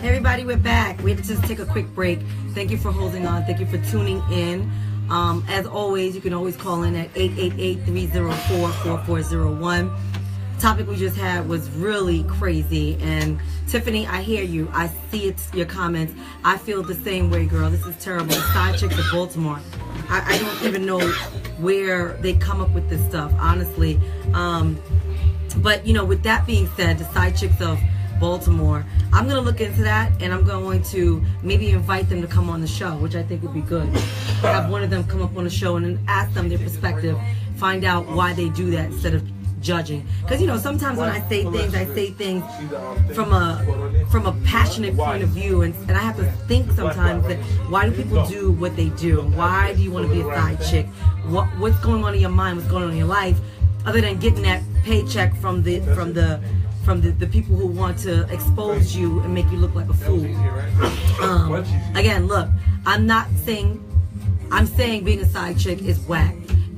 Hey everybody, we're back. We had to just take a quick break. Thank you for holding on. Thank you for tuning in. As always, you can always call in at 888-304-4401. Topic we just had was really crazy. And Tiffany, I hear you. I see it, your comments. I feel the same way, girl. This is terrible. Side chicks of Baltimore. I don't even know where they come up with this stuff, honestly. But, you know, with that being said, the side chicks of Baltimore, I'm going to look into that, and I'm going to maybe invite them to come on the show, which I think would be good. Have one of them come up on the show and then ask them their perspective, find out why they do that instead of judging. Because, you know, sometimes when I say things from a passionate point of view, and I have to think sometimes that why do people do what they do? Why do you want to be a side chick? What's going on in your mind? What's going on in your life? Other than getting that paycheck from the people who want to expose you and make you look like a fool. Again, look, I'm saying being a side chick is whack.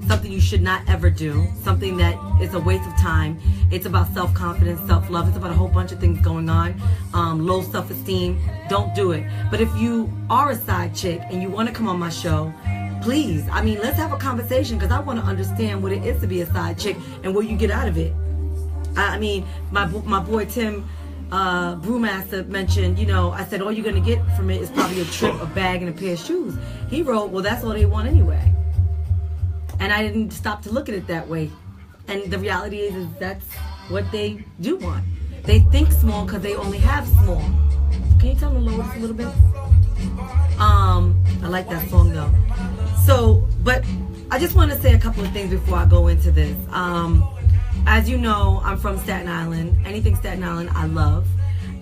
Something you should not ever do. Something that is a waste of time. It's about self-confidence, self-love. It's about a whole bunch of things going on. Low self-esteem. Don't do it. But if you are a side chick and you want to come on my show, please, I mean, let's have a conversation, because I want to understand what it is to be a side chick and what you get out of it. I mean, my boy Tim Brewmaster mentioned, you know, I said, all you're going to get from it is probably a trip, a bag, and a pair of shoes. He wrote, well, that's all they want anyway. And I didn't stop to look at it that way. And the reality is that's what they do want. They think small because they only have small. Can you tell them to lower this a little bit? I like that song though. So, but I just want to say a couple of things before I go into this. As you know, I'm from Staten Island. Anything Staten Island, I love.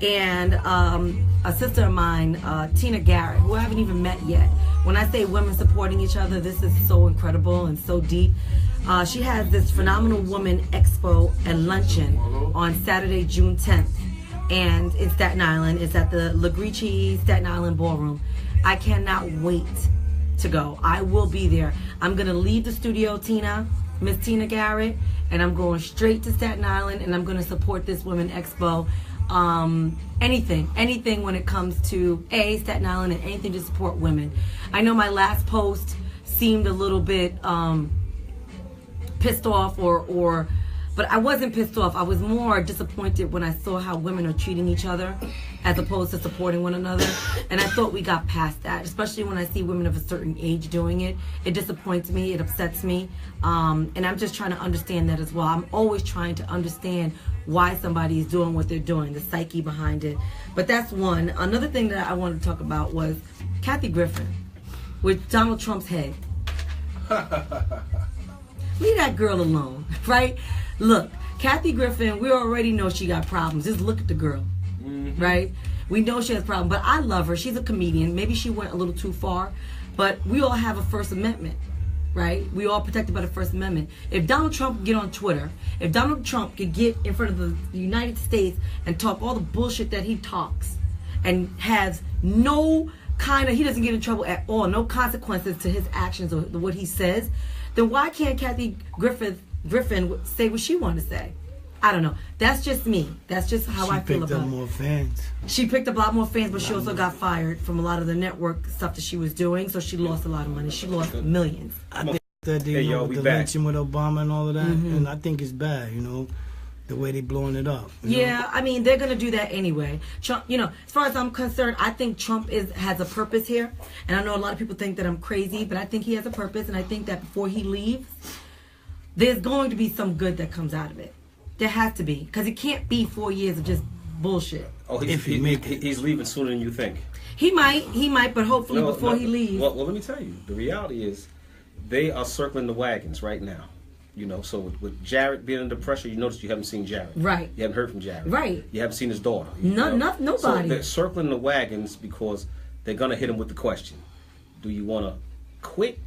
And a sister of mine, Tina Garrett, who I haven't even met yet. When I say women supporting each other, this is so incredible and so deep. She has this Phenomenal Woman Expo and Luncheon on Saturday, June 10th. And in Staten Island, it's at the Lagrici Staten Island Ballroom. I cannot wait to go. I will be there. I'm going to leave the studio, Miss Tina Garrett, and I'm going straight to Staten Island, and I'm going to support this Women Expo. Anything when it comes to Staten Island, and anything to support women. I know my last post seemed a little bit pissed off, but I wasn't pissed off. I was more disappointed when I saw how women are treating each other as opposed to supporting one another. And I thought we got past that, especially when I see women of a certain age doing it. It disappoints me, it upsets me, and I'm just trying to understand that as well. I'm always trying to understand why somebody is doing what they're doing, the psyche behind it. But that's one. Another thing that I wanted to talk about was Kathy Griffin with Donald Trump's head. Leave that girl alone, right? Look, Kathy Griffin, we already know she got problems. Just look at the girl, right? We know she has problems, but I love her. She's a comedian. Maybe she went a little too far, but we all have a First Amendment, right? We all protected by the First Amendment. If Donald Trump could get on Twitter, if Donald Trump could get in front of the United States and talk all the bullshit that he talks and has no kind of, he doesn't get in trouble at all, no consequences to his actions or what he says, then why can't Kathy Griffin say what she wanted to say? I don't know. That's just me. That's just how I feel about it. She picked up more fans. She picked up a lot more fans, but she also got fired from a lot of the network stuff that she was doing, so she lost a lot of money. She lost millions. I think that the lynching with Obama and all of that, and I think it's bad, you know, the way they blowing it up. Yeah, know? I mean, they're going to do that anyway. Trump, you know, as far as I'm concerned, I think Trump has a purpose here. And I know a lot of people think that I'm crazy, but I think he has a purpose, and I think that before he leaves, there's going to be some good that comes out of it. There has to be, because it can't be 4 years of just bullshit. Oh, he's leaving sooner than you think. He might, but hopefully before he leaves. Well, let me tell you, the reality is they are circling the wagons right now. You know, so with Jared being under pressure, you notice you haven't seen Jared. Right. You haven't heard from Jared. Right. You haven't seen his daughter. Nobody. So they're circling the wagons because they're going to hit him with the question. Do you want to quit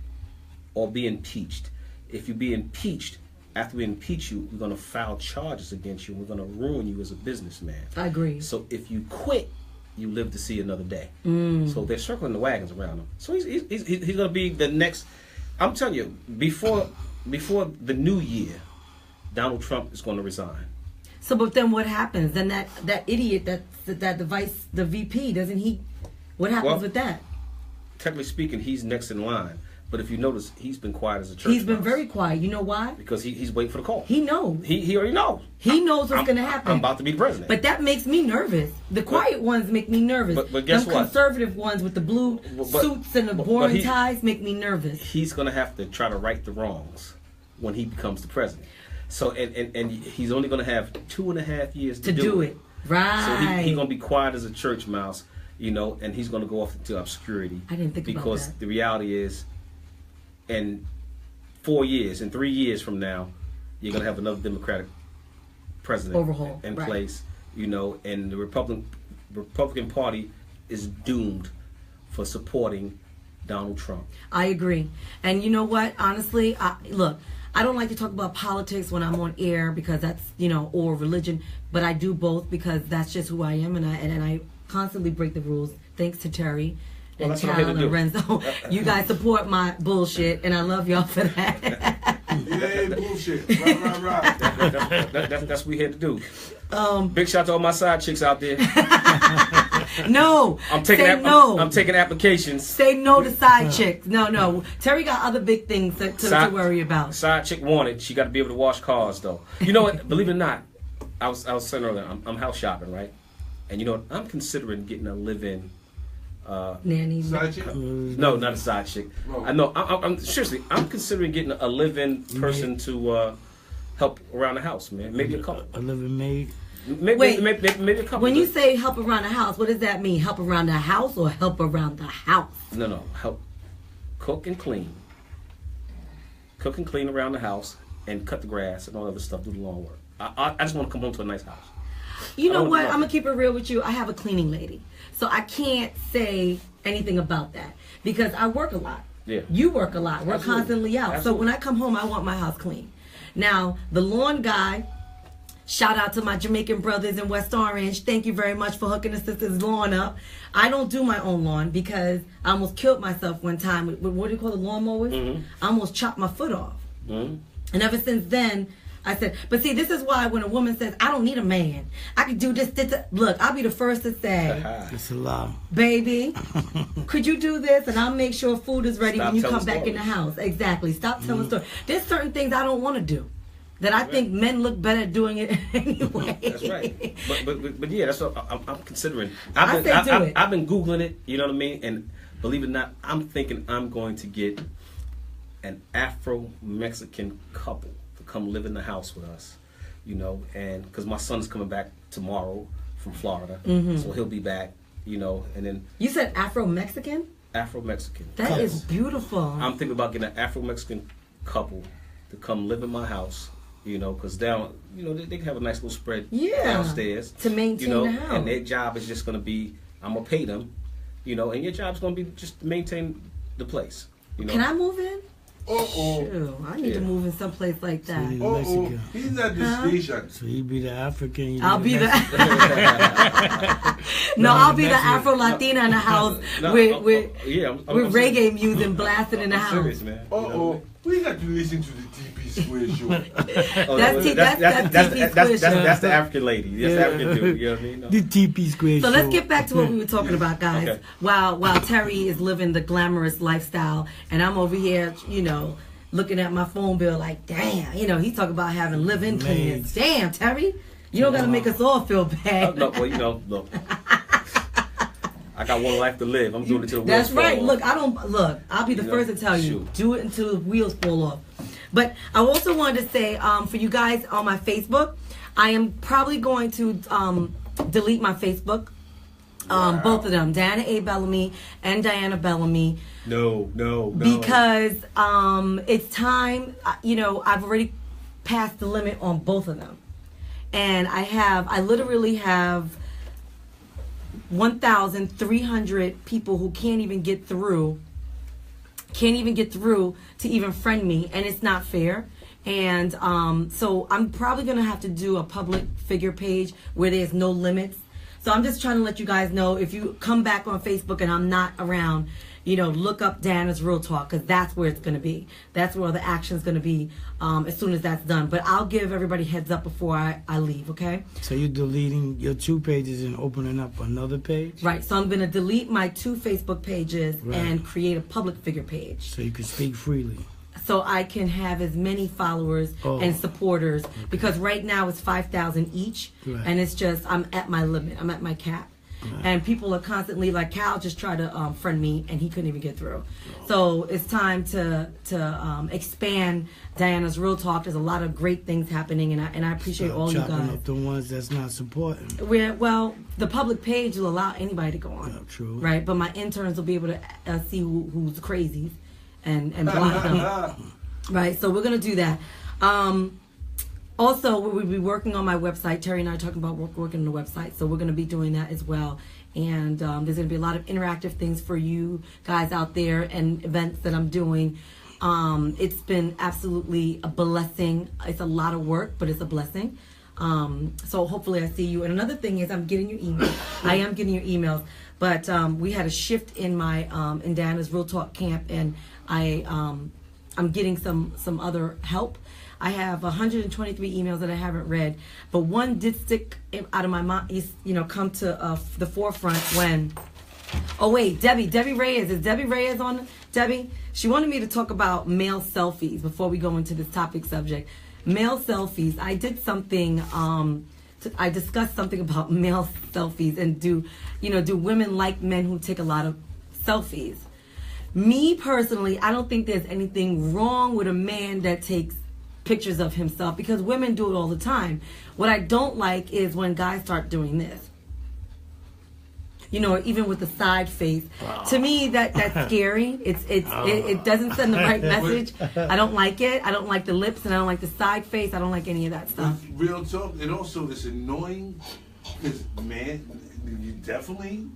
or be impeached? If you be impeached, after we impeach you, we're going to file charges against you. We're going to ruin you as a businessman. I agree. So if you quit, you live to see another day. So they're circling the wagons around him. So he's going to be the next. I'm telling you, before the new year, Donald Trump is going to resign. So, but then what happens? Then that idiot, the VP, doesn't he? What happens with that? Technically speaking, he's next in line. But if you notice, he's been quiet as a church He's been mouse. very quiet. You know why? Because he's waiting for the call. He knows. He already knows. He knows what's going to happen. I'm about to be the president. But that makes me nervous. The quiet ones make me nervous. But guess Them what? conservative ones with the blue suits and the boring ties make me nervous. He's going to have to try to right the wrongs when he becomes the president. So and he's only going to have 2.5 years to do it. Right. So he's going to be quiet as a church mouse, you know, and he's going to go off into obscurity. I didn't think about that. Because the reality is, in 4 years, in 3 years from now, you're going to have another Democratic president overhaul in place, you know, and the Republican Party is doomed for supporting Donald Trump. I agree. And you know what? Honestly, look, I don't like to talk about politics when I'm on air because that's, you know, or religion, but I do both because that's just who I am, and I constantly break the rules. Thanks to Terry and Cal and Renzo. You guys support my bullshit, and I love y'all for that. Yeah, bullshit. Right. That's what we're here to do. Big shout out to all my side chicks out there. No, I'm taking no. I'm taking applications. Say no to side chicks. No. Terry got other big things to worry about. Side chick wanted. She got to be able to wash cars, though. You know what? Believe it or not, I was saying earlier, I'm house shopping, right? And you know what? I'm considering getting a live-in. Nanny. Side chick? No, not a side chick. No. I know. I'm seriously. I'm considering getting a live-in person to help around the house, man. Maybe a couple. A live-in maid. Maybe a couple. When you say help around the house, what does that mean? Help around the house or help around the house? No. Help cook and clean. Cook and clean around the house and cut the grass and all other stuff. Do the lawn work. I just want to come home to a nice house. You know what? I'm going to keep it real with you. I have a cleaning lady. So I can't say anything about that because I work a lot. Yeah. You work a lot. We're Absolutely. Constantly out. Absolutely. So when I come home, I want my house clean. Now, the lawn guy, shout out to my Jamaican brothers in West Orange. Thank you very much for hooking the sister's lawn up. I don't do my own lawn because I almost killed myself one time with what do you call the lawnmowers? Mm-hmm. I almost chopped my foot off. Mm-hmm. And ever since then, I said, but see, this is why when a woman says, I don't need a man, I can do this. Look, I'll be the first to say, It's a lie. baby, could you do this? And I'll make sure food is ready Stop when you telling come back in the stories. house. Exactly. Stop telling stories. There's certain things I don't want to do that I think men look better at doing it anyway. That's right. But yeah, that's what I'm considering. I say do it. I've been Googling it, you know what I mean? And believe it or not, I'm thinking I'm going to get an Afro-Mexican couple to come live in the house with us, you know, and because my son's coming back tomorrow from Florida, so he'll be back, you know, and then... You said Afro-Mexican? Afro-Mexican. That is beautiful. I'm thinking about getting an Afro-Mexican couple to come live in my house, you know, because down, you know, they can have a nice little spread downstairs. To maintain you know, the house. and their job is just going to be, I'm going to pay them, you know, and your job's going to be just to maintain the place. You know? Can I move in? Uh-oh. I need to move in someplace like that. Uh-oh. He's at the station. So he be the African. I'll be the I'll be the Afro Latina in the house with reggae music blasting in the house. Serious, man. Uh-oh. We got to listen to the TP Square show. That's the African lady. That's the African dude. You know what I mean? No. The TP Square So show. let's get back to what we were talking about, guys. Okay. While Terry is living the glamorous lifestyle, and I'm over here, you know, looking at my phone bill like, damn, you know, he's talking about having live-in cleaners. Damn, Terry, you don't got to make us all feel bad. No, well, you know, look. I got one life to live. I'm doing it till the wheels That's right. fall off. Look, I'll be the first to tell you, shoot. do it until the wheels fall off. But I also wanted to say, for you guys on my Facebook, I am probably going to delete my Facebook. Both of them, Diana A. Bellamy and Diana Bellamy. No. Because it's time, you know, I've already passed the limit on both of them. And I literally have 1,300 people who can't even get through to even friend me, and it's not fair. And so I'm probably going to have to do a public figure page where there's no limits. So I'm just trying to let you guys know, if you come back on Facebook and I'm not around, look up Diana's Real Talk, because that's where it's going to be. That's where the action's going to be as soon as that's done. But I'll give everybody heads up before I leave, okay? So you're deleting your 2 pages and opening up another page? Right. So I'm going to delete my 2 Facebook pages and create a public figure page. So you can speak freely. So I can have as many followers and supporters, because right now it's 5,000 each, and it's just, I'm at my limit. I'm at my cap. And people are constantly like, Cal just tried to friend me and he couldn't even get through. So it's time to expand Diana's Real Talk. There's a lot of great things happening, and I appreciate all you guys. Chopping up the ones that's not supporting. Well, the public page will allow anybody to go on. Yeah, true. Right, but my interns will be able to see who's crazy and block them. Right, so we're going to do that. Also, we'll be working on my website. Terry and I are talking about working on the website, so we're going to be doing that as well. And there's going to be a lot of interactive things for you guys out there and events that I'm doing. It's been absolutely a blessing. It's a lot of work, but it's a blessing. So hopefully I see you. And another thing is, I'm getting your emails. I am getting your emails. But we had a shift in my in Diana's Real Talk camp, and I'm getting some other help. I have 123 emails that I haven't read, but one did stick out of my mind, come to the forefront when, oh wait, Debbie Reyes. Is Debbie Reyes on? Debbie? She wanted me to talk about male selfies before we go into this topic subject. Male selfies. I did something, I discussed something about male selfies, and do women like men who take a lot of selfies? Me personally, I don't think there's anything wrong with a man that takes pictures of himself, because women do it all the time. What I don't like is when guys start doing this. Even with the side face. To me, that's scary. It doesn't send the right message. I don't like it. I don't like the lips, and I don't like the side face. I don't like any of that stuff. Real talk. And also, it's annoying because, man, you definitely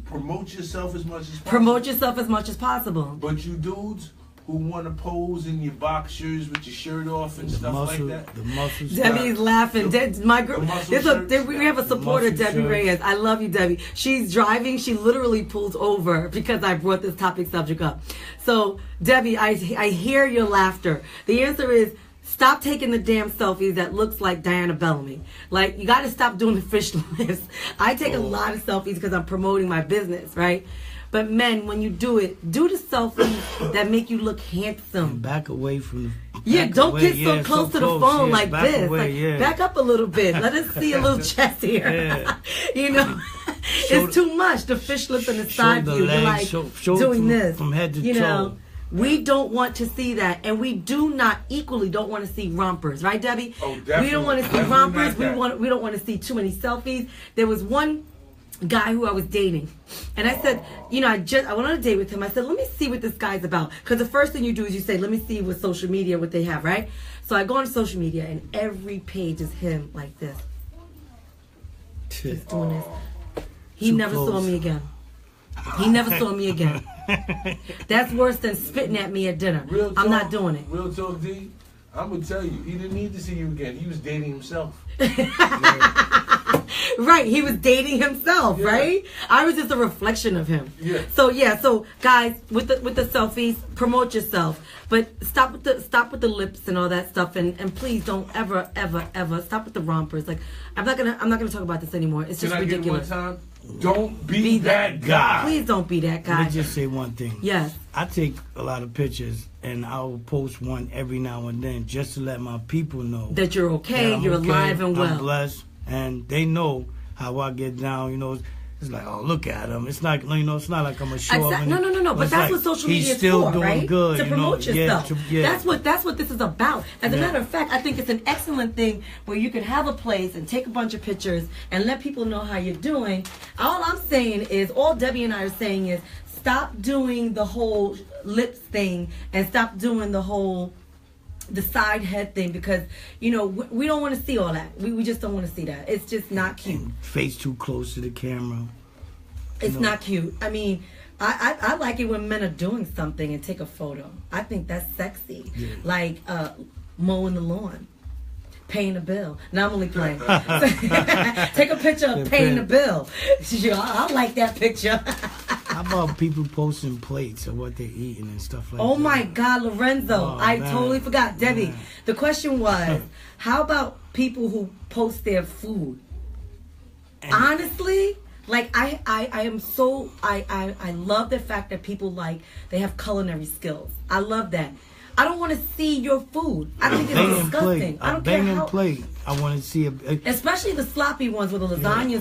promote yourself as much as possible. Promote yourself as much as possible. But you dudes who want to pose in your boxers with your shirt off and stuff like that. The muscles. Debbie's laughing. My girl, we have a supporter, Debbie Reyes. I love you, Debbie. She's driving. She literally pulls over because I brought this topic subject up. So, Debbie, I hear your laughter. The answer is, stop taking the damn selfies that looks like Diana Bellamy. Like, you got to stop doing the fish lips. I take a lot of selfies because I'm promoting my business, right? But men, when you do it, do the selfies that make you look handsome. And back away from the... Don't get so close to the phone like this. Away, back up a little bit. Let us see a little chest here. It's too much. The fish lip and the side view. We're like doing this. From head to toe. We don't want to see that, and we do not equally don't want to see rompers, right, Debbie? Oh, definitely. We don't want to see rompers. We don't want to see too many selfies. There was one guy who I was dating, and I said, I went on a date with him. I said, let me see what this guy's about, because the first thing you do is you say, let me see what social media, what they have, right? So I go on social media, and every page is him like this, just doing this. He never saw me again. He never saw me again. That's worse than spitting at me at dinner. I'm not doing it. Real talk, D. I'm gonna tell you, he didn't need to see you again. He was dating himself. Right, he was dating himself, right? I was just a reflection of him. Yeah. So guys, with the selfies, promote yourself, but stop with the lips and all that stuff, and please don't ever stop with the rompers. Like, I'm not gonna talk about this anymore. It's just ridiculous. Get one time? Don't be that guy. Please don't be that guy. Let me just say one thing. Yes. I take a lot of pictures, and I'll post one every now and then just to let my people know that you're okay, you're alive and well. I'm blessed, and they know how I get down. It's like, oh, look at him. It's not, it's not like I'm a show up. No. But that's what social media is for, right? Good, to promote yourself. That's what this is about. As a matter of fact, I think it's an excellent thing where you can have a place and take a bunch of pictures and let people know how you're doing. All Debbie and I are saying is, stop doing the whole lips thing and stop doing the side head thing, because we don't want to see all that. We just don't want to see that. It's just not cute. Face too close to the camera. It's not cute. I mean, I like it when men are doing something and take a photo. I think that's sexy. Yeah. Like mowing the lawn, paying the bill. No, I'm only playing. Take a picture of paying the bill. I like that picture. How about people posting plates of what they're eating and stuff like that? Oh my God, Lorenzo. I man. totally forgot. Debbie, Man. the question was, how about people who post their food? Honestly, like I am so I love the fact that people they have culinary skills. I love that. I don't want to see your food. I think it's disgusting. I don't care how. Plate. I want to see Especially the sloppy ones where the lasagna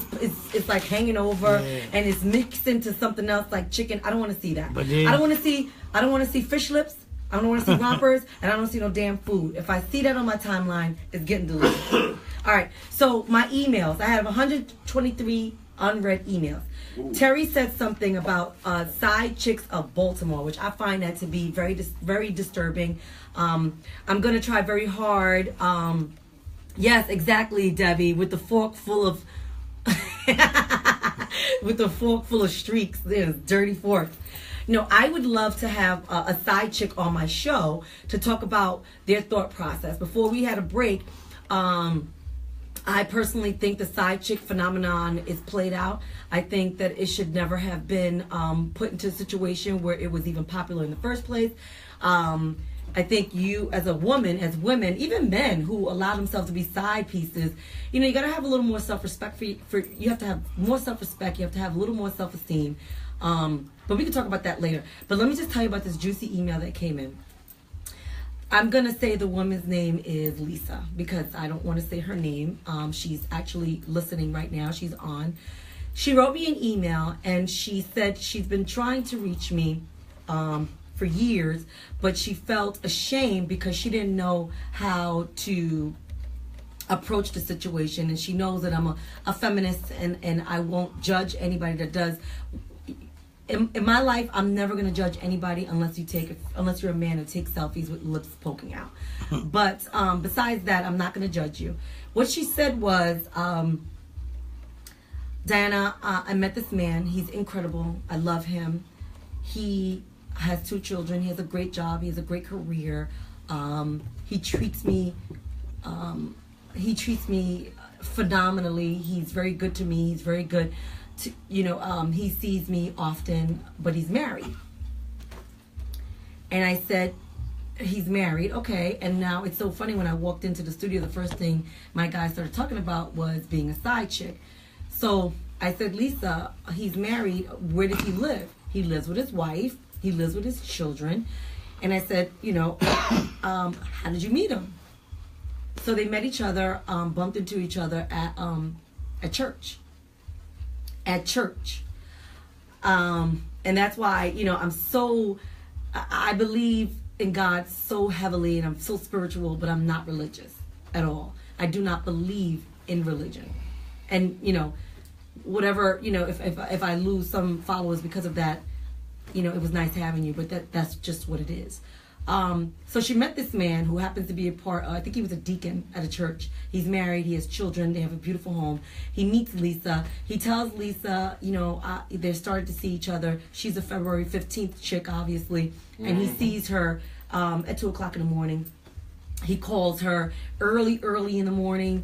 is like hanging over and it's mixed into something else like chicken. I don't want to see that. But then, I don't want to see fish lips. I don't want to see rompers, and I don't see no damn food. If I see that on my timeline, it's getting deleted. All right. So my emails. I have 123 unread emails. Ooh. Terry said something about side chicks of Baltimore, which I find that to be very, very disturbing. I'm going to try very hard. Yes, exactly, Debbie, with the fork full of streaks. There's dirty forks. I would love to have a side chick on my show to talk about their thought process. Before we had a break, I personally think the side chick phenomenon is played out. I think that it should never have been put into a situation where it was even popular in the first place. I think you as a woman, as women, even men who allow themselves to be side pieces, you got to have a little more self-respect you have to have more self-respect. You have to have a little more self-esteem. But we can talk about that later. But let me just tell you about this juicy email that came in. I'm going to say the woman's name is Lisa because I don't want to say her name. She's actually listening right now. She's on. She wrote me an email and she said she's been trying to reach me for years, but she felt ashamed because she didn't know how to approach the situation. And she knows that I'm a feminist and I won't judge anybody that does. In my life, I'm never going to judge anybody unless you're a man who takes selfies with lips poking out. But besides that, I'm not going to judge you. What she said was, Diana, I met this man. He's incredible. I love him. He has 2 children. He has a great job. He has a great career. He treats me phenomenally. He's very good to me. He's very good. He sees me often, but he's married. And I said, he's married, okay. And now it's so funny, when I walked into the studio, the first thing my guy started talking about was being a side chick. So I said, Lisa, he's married. Where does he live? He lives with his wife. He lives with his children. And I said, how did you meet him? So they met each other, bumped into each other at church. At church. And that's why, I believe in God so heavily, and I'm so spiritual, but I'm not religious at all. I do not believe in religion. And, whatever, if I lose some followers because of that, it was nice having you, but that's just what it is. So she met this man who happens to be I think he was a deacon at a church. He's married, he has children, they have a beautiful home. He meets Lisa. He tells Lisa, they're starting to see each other. She's a February 15th chick, obviously. And he sees her at 2 o'clock in the morning. He calls her early in the morning,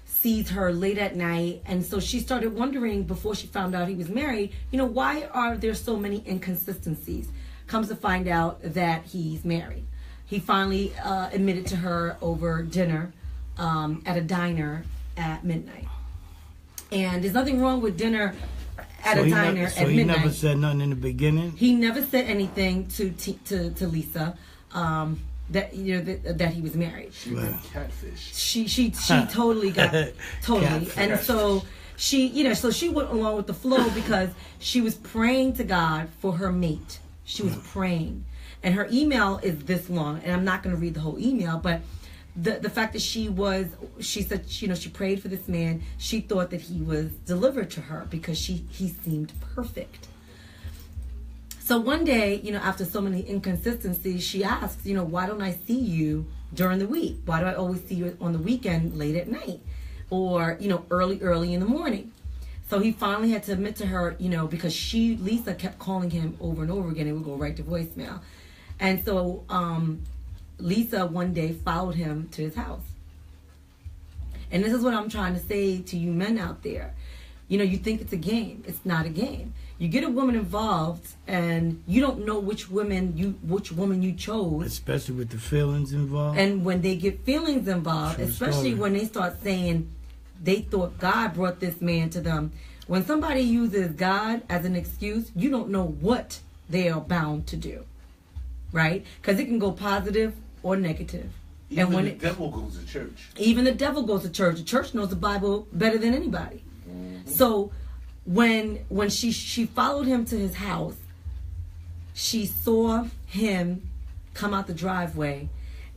sees her late at night. And so she started wondering, before she found out he was married, why are there so many inconsistencies? Comes to find out that he's married. He finally admitted to her over dinner at a diner at midnight. And there's nothing wrong with dinner at a diner at midnight. So he never said nothing in the beginning? He never said anything to Lisa that he was married. She got catfish. She totally got totally. And so she so she went along with the flow because she was praying to God for her mate. She was praying. And her email is this long, and I'm not going to read the whole email, but the fact that she said, she prayed for this man. She thought that he was delivered to her because he seemed perfect. So one day, after so many inconsistencies, she asks, why don't I see you during the week? Why do I always see you on the weekend late at night or, early in the morning? So he finally had to admit to her, because Lisa kept calling him over and over again. It would go right to voicemail. And so Lisa one day followed him to his house. And this is what I'm trying to say to you men out there. You know, you think it's a game. It's not a game. You get a woman involved, and you don't know which woman you chose. Especially with the feelings involved. And when they get feelings involved, True especially story. when they start saying they thought God brought this man to them. When somebody uses God as an excuse, you don't know what they are bound to do, right? Because it can go positive or negative. Even and when the devil goes to church. Even the devil goes to church. The church knows the Bible better than anybody. So when she followed him to his house, she saw him come out the driveway,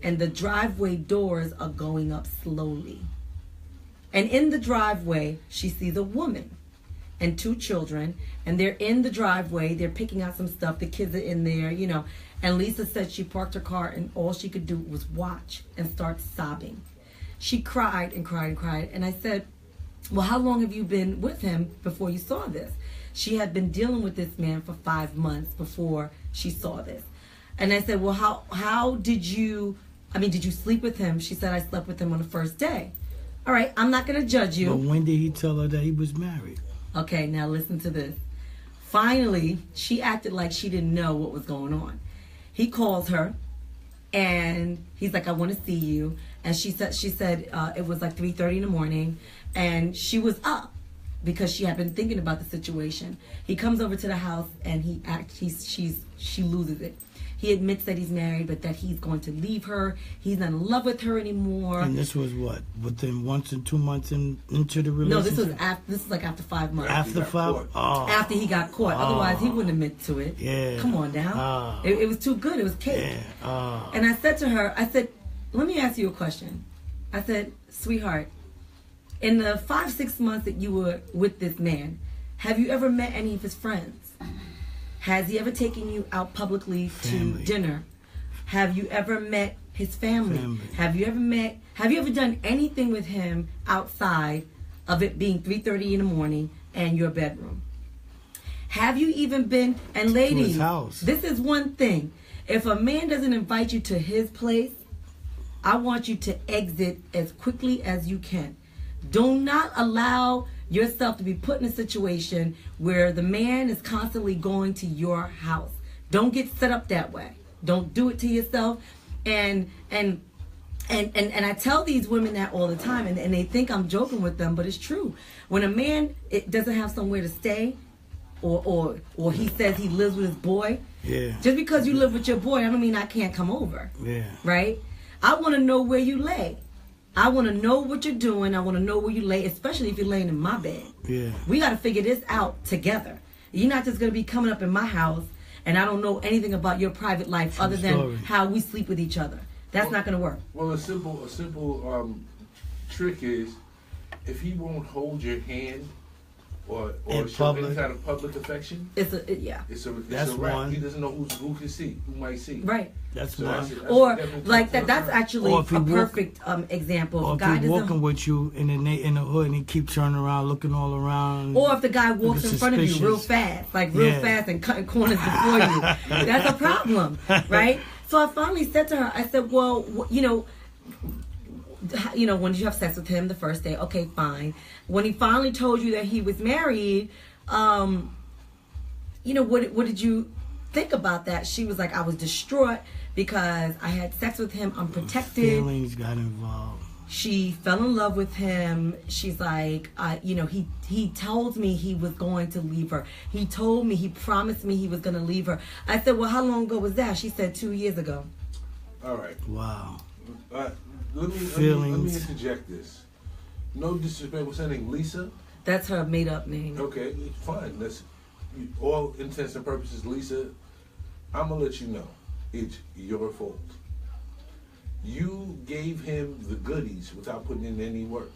and the driveway doors are going up slowly. And in the driveway, she sees a woman and 2 children, and they're in the driveway. They're picking out some stuff. The kids are in there, you know. And Lisa said she parked her car, and all she could do was watch and start sobbing. She cried and cried and cried. And I said, well, how long have you been with him before you saw this? She had been dealing with this man for 5 months before she saw this. And I said, well, how did you sleep with him? She said, I slept with him on the first day. All right, I'm not going to judge you. But when did he tell her that he was married? Okay, now listen to this. Finally, she acted like she didn't know what was going on. He calls her, and he's like, I want to see you. And she said it was like 3:30 in the morning, and she was up because she had been thinking about the situation. He comes over to the house, and she loses it. He admits that he's married, but that he's going to leave her. He's not in love with her anymore. And this was what? Within 1 to 2 months into the relationship? No, this is like after 5 months. After 5? Oh. After he got caught. Otherwise, he wouldn't admit to it. Yeah. Come on now. It was too good. It was cake. Yeah. And I said to her, let me ask you a question. I said, sweetheart, in the 5-6 months that you were with this man, have you ever met any of his friends? Has he ever taken you out publicly to dinner? Have you ever met his family? Have you ever done anything with him outside of it being 3:30 in the morning and your bedroom? Have you even been, and ladies, his house? This is one thing. If a man doesn't invite you to his place, I want you to exit as quickly as you can. Do not allow yourself to be put in a situation where the man is constantly going to your house. Don't get set up that way. Don't do it to yourself. And I tell these women that all the time, and they think I'm joking with them, but it's true. When a man doesn't have somewhere to stay, or he says he lives with his boy, just because you live with your boy, I don't mean I can't come over. Right? I want to know where you lay. I want to know what you're doing. I want to know where you lay, especially if you're laying in my bed. We got to figure this out together. You're not just going to be coming up in my house and I don't know anything about your private life other than how we sleep with each other. That's not going to work. Well, a simple trick is if he won't hold your hand or show any kind of public affection. It's a right. He doesn't know who can see, who might see. Right. That's one. Or like that. That's actually a perfect example. Or if he's walking with you in the hood and he keep turning around, looking all around. Or if the guy walks in front of you real fast, fast and cutting corners before you, that's a problem, right? So I finally said to her, I said, well, you know, when did you have sex with him the first day? Okay, fine. When he finally told you that he was married, what did you think about that? She was like, I was distraught because I had sex with him unprotected. Feelings got involved. She fell in love with him. She's like, he told me he was going to leave her. He promised me he was going to leave her. I said, well, how long ago was that? She said 2 years ago. All right. Wow. Let me interject this. No disrespect. What's her name? Lisa? That's her made-up name. Okay, fine. That's all intents and purposes. Lisa, I'm gonna let you know it's your fault. You gave him the goodies without putting in any work.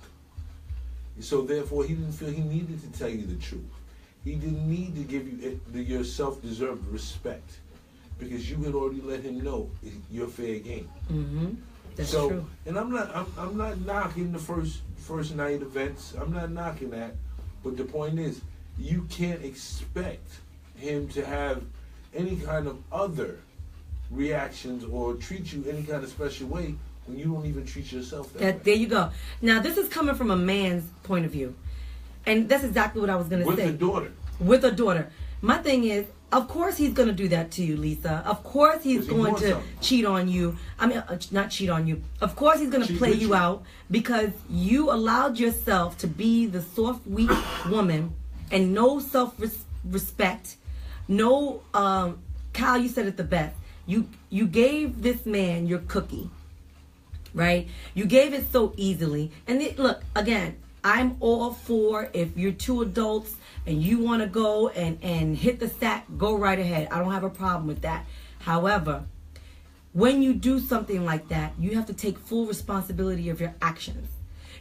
So therefore, he didn't feel he needed to tell you the truth. He didn't need to give you your self-deserved respect because you had already let him know you're fair game. Mm-hmm. That's true. And I'm not knocking the first night events. I'm not knocking that. But the point is, you can't expect him to have any kind of other reactions or treat you any kind of special way when you don't even treat yourself that way. There you go. Now, this is coming from a man's point of view. And that's exactly what I was going to say. With a daughter. With a daughter. My thing is, of course he's going to do that to you, Lisa. Of course he's going to cheat on you. I mean, not cheat on you. Of course he's going to play you out because you allowed yourself to be the soft, weak woman and no self-respect. No, Kyle, you said it the best. You gave this man your cookie, right? You gave it so easily. And look, again, I'm all for if you're two adults and you want to go and hit the sack, go right ahead. I don't have a problem with that. However, when you do something like that, you have to take full responsibility of your actions.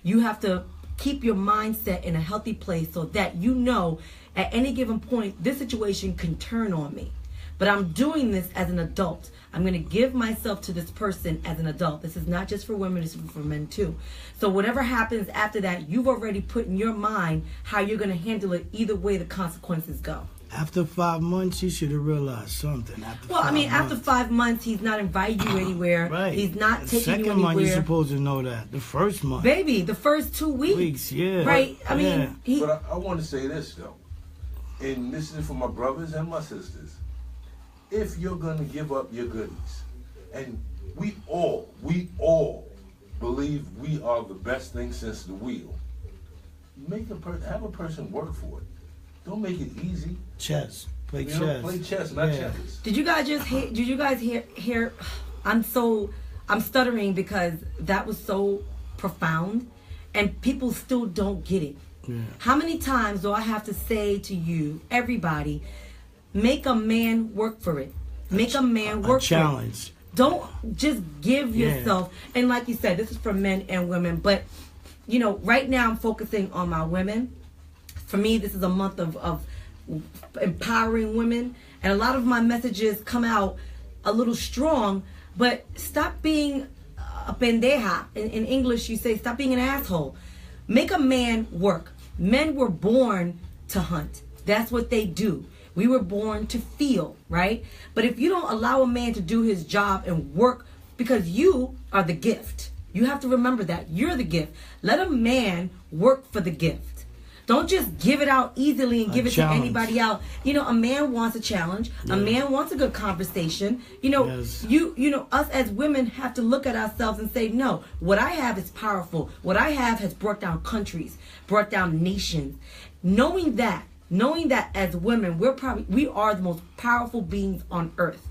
You have to keep your mindset in a healthy place so that you know at any given point, this situation can turn on me. But I'm doing this as an adult. I'm going to give myself to this person as an adult. This is not just for women, it's for men too. So whatever happens after that, you've already put in your mind how you're going to handle it either way the consequences go. After 5 months, you should have realized something. After 5 months, he's not inviting you anywhere. Right. He's not taking you anywhere. Second month, you're supposed to know that. The first month. Baby, the first 2 weeks. Yeah. Right? But I want to say this, though. And this is for my brothers and my sisters. If you're going to give up your goodies, and we all believe we are the best thing since the wheel, have a person work for it. Don't make it easy. Chess. Play chess. Play chess, not checkers. Did you guys hear? I'm stuttering because that was so profound, and people still don't get it. Yeah. How many times do I have to say to you, everybody, make a man work for it. Make a man work for it. Challenge. Don't just give yourself. And like you said, this is for men and women. But, right now I'm focusing on my women. For me, this is a month of empowering women. And a lot of my messages come out a little strong. But stop being a pendeja. In English, you say stop being an asshole. Make a man work. Men were born to hunt. That's what they do. We were born to feel, right? But if you don't allow a man to do his job and work, because you are the gift. You have to remember that. You're the gift. Let a man work for the gift. Don't just give it out easily and give it to anybody else. A man wants a challenge. Yeah. A man wants a good conversation. Yes. Us as women have to look at ourselves and say, no, what I have is powerful. What I have has brought down countries, brought down nations. Knowing that as women, we are the most powerful beings on earth.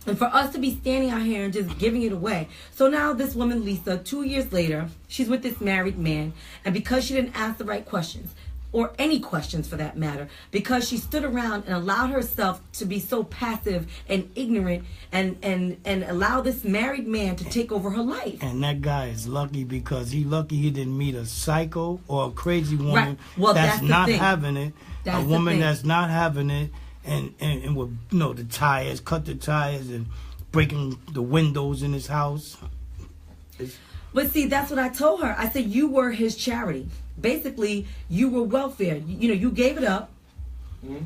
And for us to be standing out here and just giving it away. So now this woman, Lisa, 2 years later, she's with this married man. And because she didn't ask the right questions, or any questions for that matter, because she stood around and allowed herself to be so passive and ignorant and allow this married man to take over her life. And that guy is lucky because he didn't meet a psycho or a crazy woman right. Well, that's not thing. having it. That's a woman that's not having it and with the tires, cut the tires and breaking the windows in his house. But see, that's what I told her. I said, you were his charity. Basically, you were welfare. You gave it up,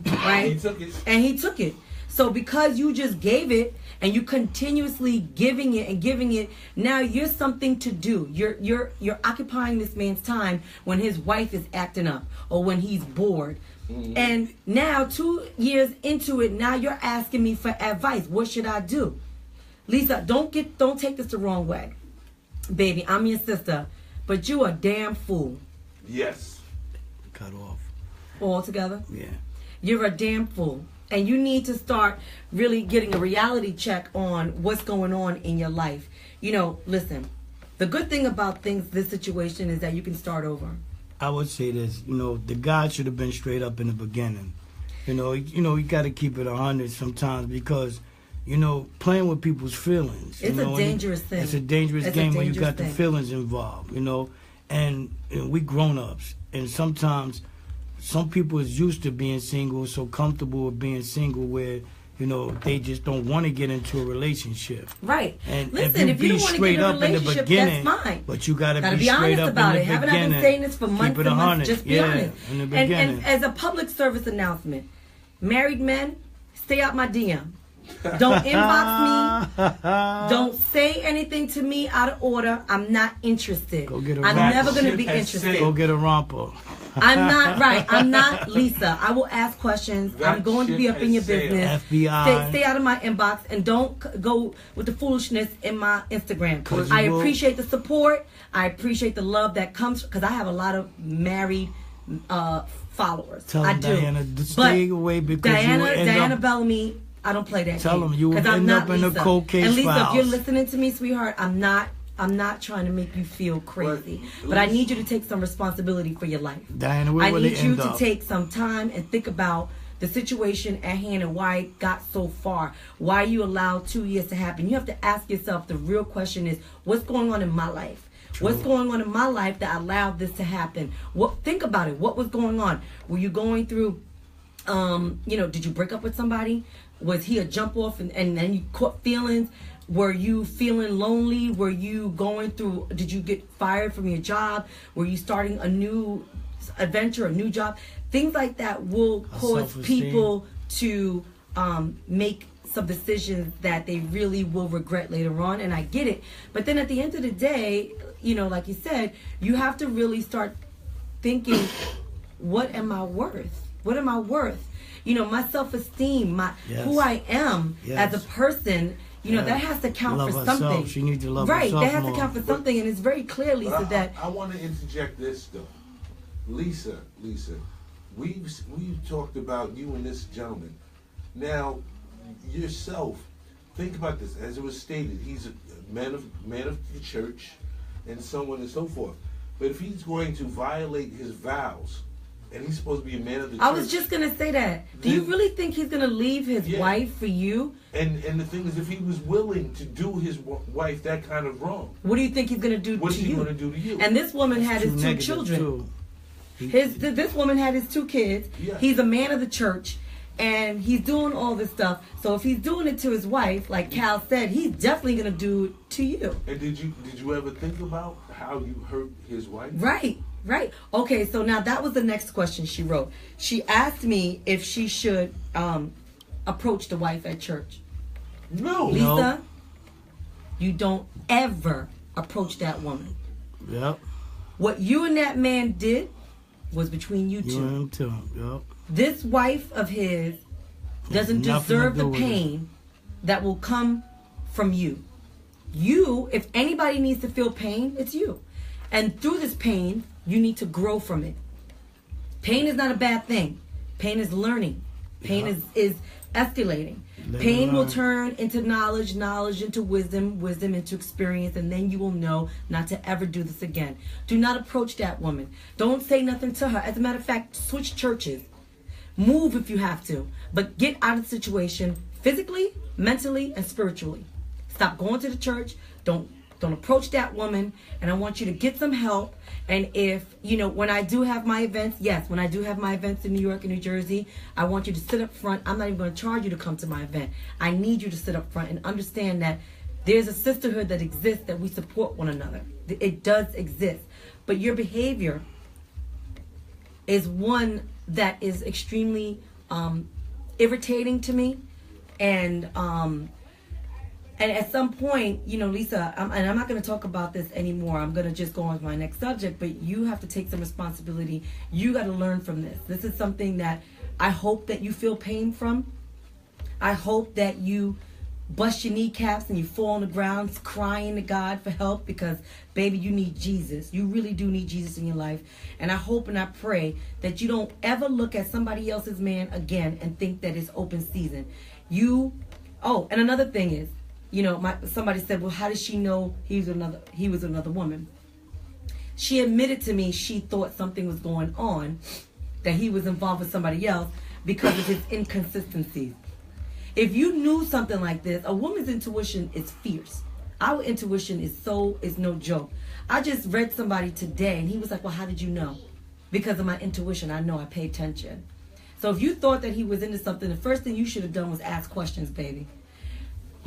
right? And he took it. So because you just gave it and you continuously giving it, now you're something to do. You're occupying this man's time when his wife is acting up or when he's bored. Mm-hmm. And now 2 years into it, now you're asking me for advice. What should I do? Lisa, don't take this the wrong way. Baby, I'm your sister, but you a damn fool. Yes. Cut off. All together? Yeah. You're a damn fool. And you need to start really getting a reality check on what's going on in your life. Listen, the good thing about this situation is that you can start over. I would say this, the guy should have been straight up in the beginning. You got to keep it 100 sometimes because, playing with people's feelings. It's a dangerous thing. It's a dangerous game when you got the feelings involved, And we grown-ups. And sometimes some people is used to being single, so comfortable with being single where, they just don't want to get into a relationship. Right. And listen, if you don't want to get in a relationship, that's fine. But you got to be honest straight up about in it. the Haven't I been saying this for months and months? Just be honest. In the beginning. And as a public service announcement, married men, stay out my DM. Don't inbox me. Don't say anything to me out of order. I'm not interested. Go get a I'm romper. never going to be interested. Go get a romper. I'm not right. I'm not Lisa. I will ask questions. I'm going to be up in your business. FBI. Stay out of my inbox and don't go with the foolishness in my Instagram. I appreciate the support. I appreciate the love that comes because I have a lot of married followers. Tell I them, do. Diana, to stay away because Diana Bellamy. I don't play that. Tell them you will end up in a cold case. And Lisa, files. if you're listening to me, sweetheart, I'm not trying to make you feel crazy, but I need you to take some responsibility for your life. Diana, where will I need you end to up? take some time and think about the situation at hand and why it got so far. Why you allowed 2 years to happen. You have to ask yourself, the real question is, what's going on in my life? True. What's going on in my life that allowed this to happen? Think about it. What was going on? Were you going through, did you break up with somebody? Was he a jump off and then you caught feelings? Were you feeling lonely? Were you going through, did you get fired from your job? Were you starting a new adventure, a new job? Things like that will cause people to make some decisions that they really will regret later on. And I get it. But then at the end of the day, like you said, you have to really start thinking, what am I worth? What am I worth? My self-esteem, who I am as a person, that has to count for something. She needs to love herself. Right, that has to count for something, and it's very clear, Lisa, that I want to interject this though. Lisa, we've talked about you and this gentleman. Now, yourself, think about this. As it was stated, he's a man of the church, and so on and so forth. But if he's going to violate his vows, and he's supposed to be a man of the church. I was just going to say that. Do you really think he's going to leave his wife for you? And the thing is, if he was willing to do his wife that kind of wrong. What do you think he's going to do to you? What's he going to do to you? And this woman had his 2 children. This woman had his 2 kids. Yeah. He's a man of the church. And he's doing all this stuff. So if he's doing it to his wife, like Cal said, he's definitely going to do it to you. And did you ever think about how you hurt his wife? Right. Okay, so now that was the next question she wrote. She asked me if she should approach the wife at church. No. Lisa, you don't ever approach that woman. Yep. What you and that man did was between you two. You and him too. Yep. This wife of his doesn't deserve the pain that will come from you. You, if anybody needs to feel pain, it's you. And through this pain, you need to grow from it. Pain is not a bad thing. Pain is learning. Pain is escalating. Pain will turn into knowledge, knowledge into wisdom, wisdom into experience, and then you will know not to ever do this again. Do not approach that woman. Don't say nothing to her. As a matter of fact, switch churches. Move if you have to. But get out of the situation physically, mentally, and spiritually. Stop going to the church. Don't approach that woman, and I want you to get some help. And if, when I do have my events, when I do have my events in New York and New Jersey, I want you to sit up front. I'm not even going to charge you to come to my event. I need you to sit up front and understand that there's a sisterhood that exists, that we support one another. It does exist. But your behavior is one that is extremely irritating to me. And at some point, Lisa, and I'm not going to talk about this anymore. I'm going to just go on to my next subject. But you have to take some responsibility. You got to learn from this. This is something that I hope that you feel pain from. I hope that you bust your kneecaps and you fall on the ground crying to God for help, because, baby, you need Jesus. You really do need Jesus in your life. And I hope and I pray that you don't ever look at somebody else's man again and think that it's open season. And another thing is, somebody said, well, how did she know he was another woman? She admitted to me she thought something was going on, that he was involved with somebody else because of his inconsistencies. If you knew something like this, a woman's intuition is fierce. Our intuition is no joke. I just read somebody today and he was like, well, how did you know? Because of my intuition. I know, I pay attention. So if you thought that he was into something, the first thing you should have done was ask questions, baby.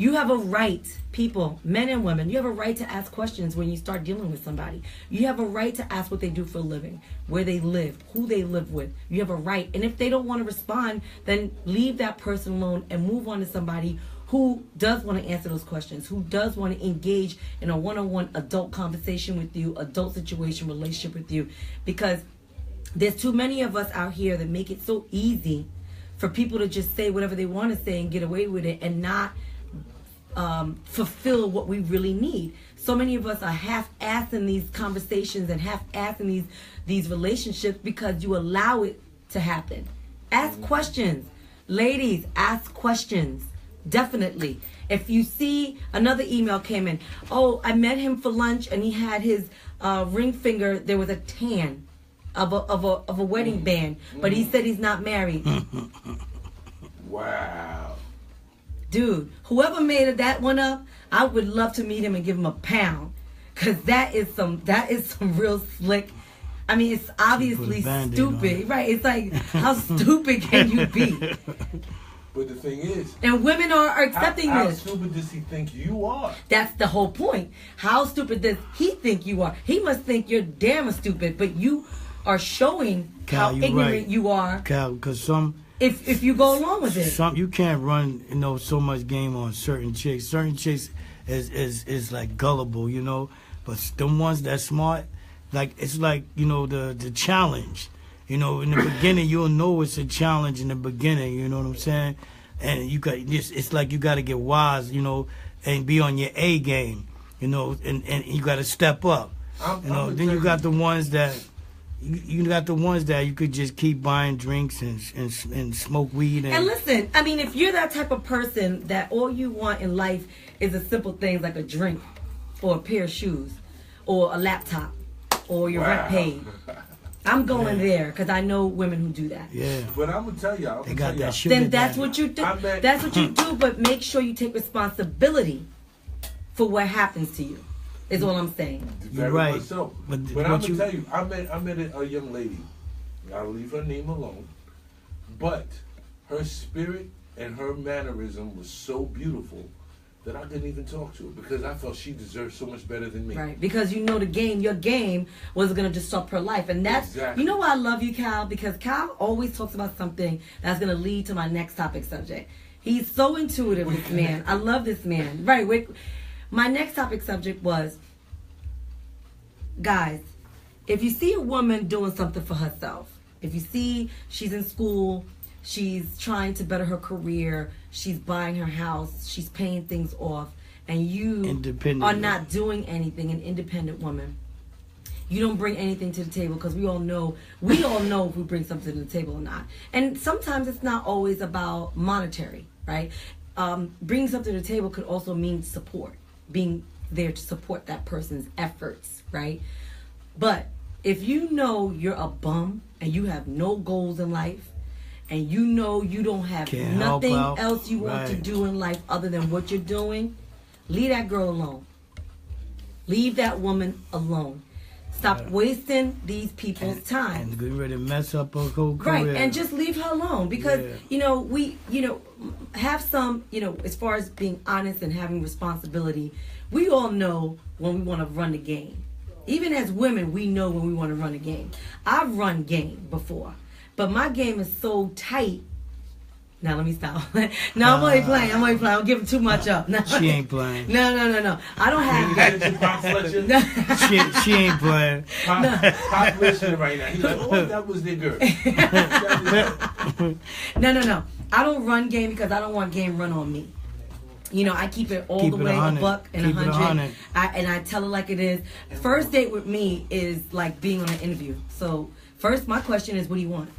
You have a right, people, men and women, you have a right to ask questions when you start dealing with somebody. You have a right to ask what they do for a living, where they live, who they live with. You have a right. And if they don't want to respond, then leave that person alone and move on to somebody who does want to answer those questions, who does want to engage in a one-on-one adult conversation with you, adult situation, relationship with you. Because there's too many of us out here that make it so easy for people to just say whatever they want to say and get away with it and not fulfill what we really need. So many of us are half-assed in these conversations and half-assed in these relationships because you allow it to happen. Ask questions. Ladies, ask questions. Definitely. If you see another email came in, oh, I met him for lunch and he had his ring finger, there was a tan of a wedding band, but he said he's not married. Wow. Dude, whoever made that one up, I would love to meet him and give him a pound, cause that is some real slick. I mean, it's obviously stupid, right? It's like, how stupid can you be? But the thing is, and women are accepting how this. How stupid does he think you are? That's the whole point. How stupid does he think you are? He must think you're damn stupid, but you are showing Cal, how ignorant you are. Cal, because if you go along with it, you can't run so much game on certain chicks. Certain chicks is like gullible, but the ones that smart, like it's like the challenge. In the beginning you'll know it's a challenge in the beginning. You know what I'm saying? And it's like you got to get wise, and be on your A game, and you got to step up. Then you got the ones that. You got the ones that you could just keep buying drinks and smoke weed. And listen, I mean, if you're that type of person that all you want in life is a simple things like a drink or a pair of shoes or a laptop or your rent paid, I'm going there because I know women who do that. Yeah. But I'm going to tell y'all. They got that shit. Then that's what you do. That's what you do, but make sure you take responsibility for what happens to you. Is all I'm saying. Very right. much so. But I'm going to tell you, I met a young lady. I'll leave her name alone. But her spirit and her mannerism was so beautiful that I didn't even talk to her because I felt she deserved so much better than me. Right. Because your game was going to disrupt her life. And that's, exactly. You know why I love you, Cal? Because Cal always talks about something that's going to lead to my next topic subject. He's so intuitive, this man. I love this man. Right. My next topic subject was, guys, if you see a woman doing something for herself, if you see she's in school, she's trying to better her career, she's buying her house, she's paying things off, and you are not doing anything, an independent woman, you don't bring anything to the table, because we all know if we bring something to the table or not. And sometimes it's not always about monetary, right? Bringing something to the table could also mean support, being there to support that person's efforts, right? But if you know you're a bum and you have no goals in life, and you know you don't have nothing else you want to do in life other than what you're doing, leave that girl alone. Leave that woman alone. Stop wasting these people's time. And getting ready to mess up her whole career. Right, and just leave her alone. Because, we have some, as far as being honest and having responsibility, we all know when we want to run the game. Even as women, we know when we want to run a game. I've run game before, but my game is so tight. Now let me stop. No, I'm only playing. I'm giving give too much up. No. She ain't playing. No. I don't have. She ain't playing. Pop listening right now. He's like, oh, that was the girl. No. I don't run game because I don't want game run on me. I keep it all the way a buck and 100. And I tell it like it is. First date with me is like being on an interview. So first, my question is, what do you want?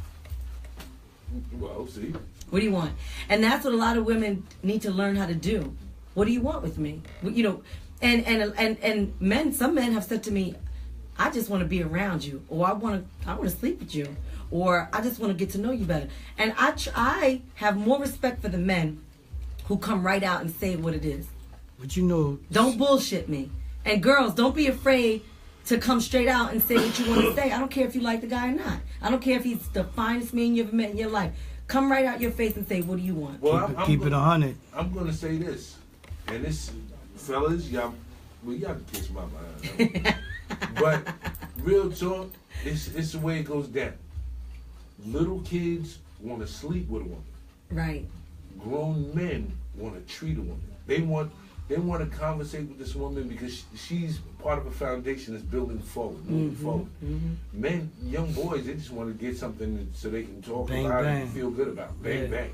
Well, see. What do you want? And that's what a lot of women need to learn how to do. What do you want with me? And men, some men have said to me, I just want to be around you, or I want to sleep with you, or I just want to get to know you better. And I have more respect for the men who come right out and say what it is. But don't bullshit me. And girls, don't be afraid to come straight out and say what you want to say. I don't care if you like the guy or not. I don't care if he's the finest man you ever met in your life. Come right out your face and say, what do you want? Well, keep it 100. I'm going to say this. And this, fellas, y'all can kiss my mind. But real talk, it's the way it goes down. Little kids want to sleep with a woman. Right. Grown men want to treat a woman. They want to conversate with this woman because she's part of a foundation that's building forward, moving forward. Men, young boys, they just want to get something so they can talk Bang, about bang. it and feel good about it. Bang, Yeah. bang.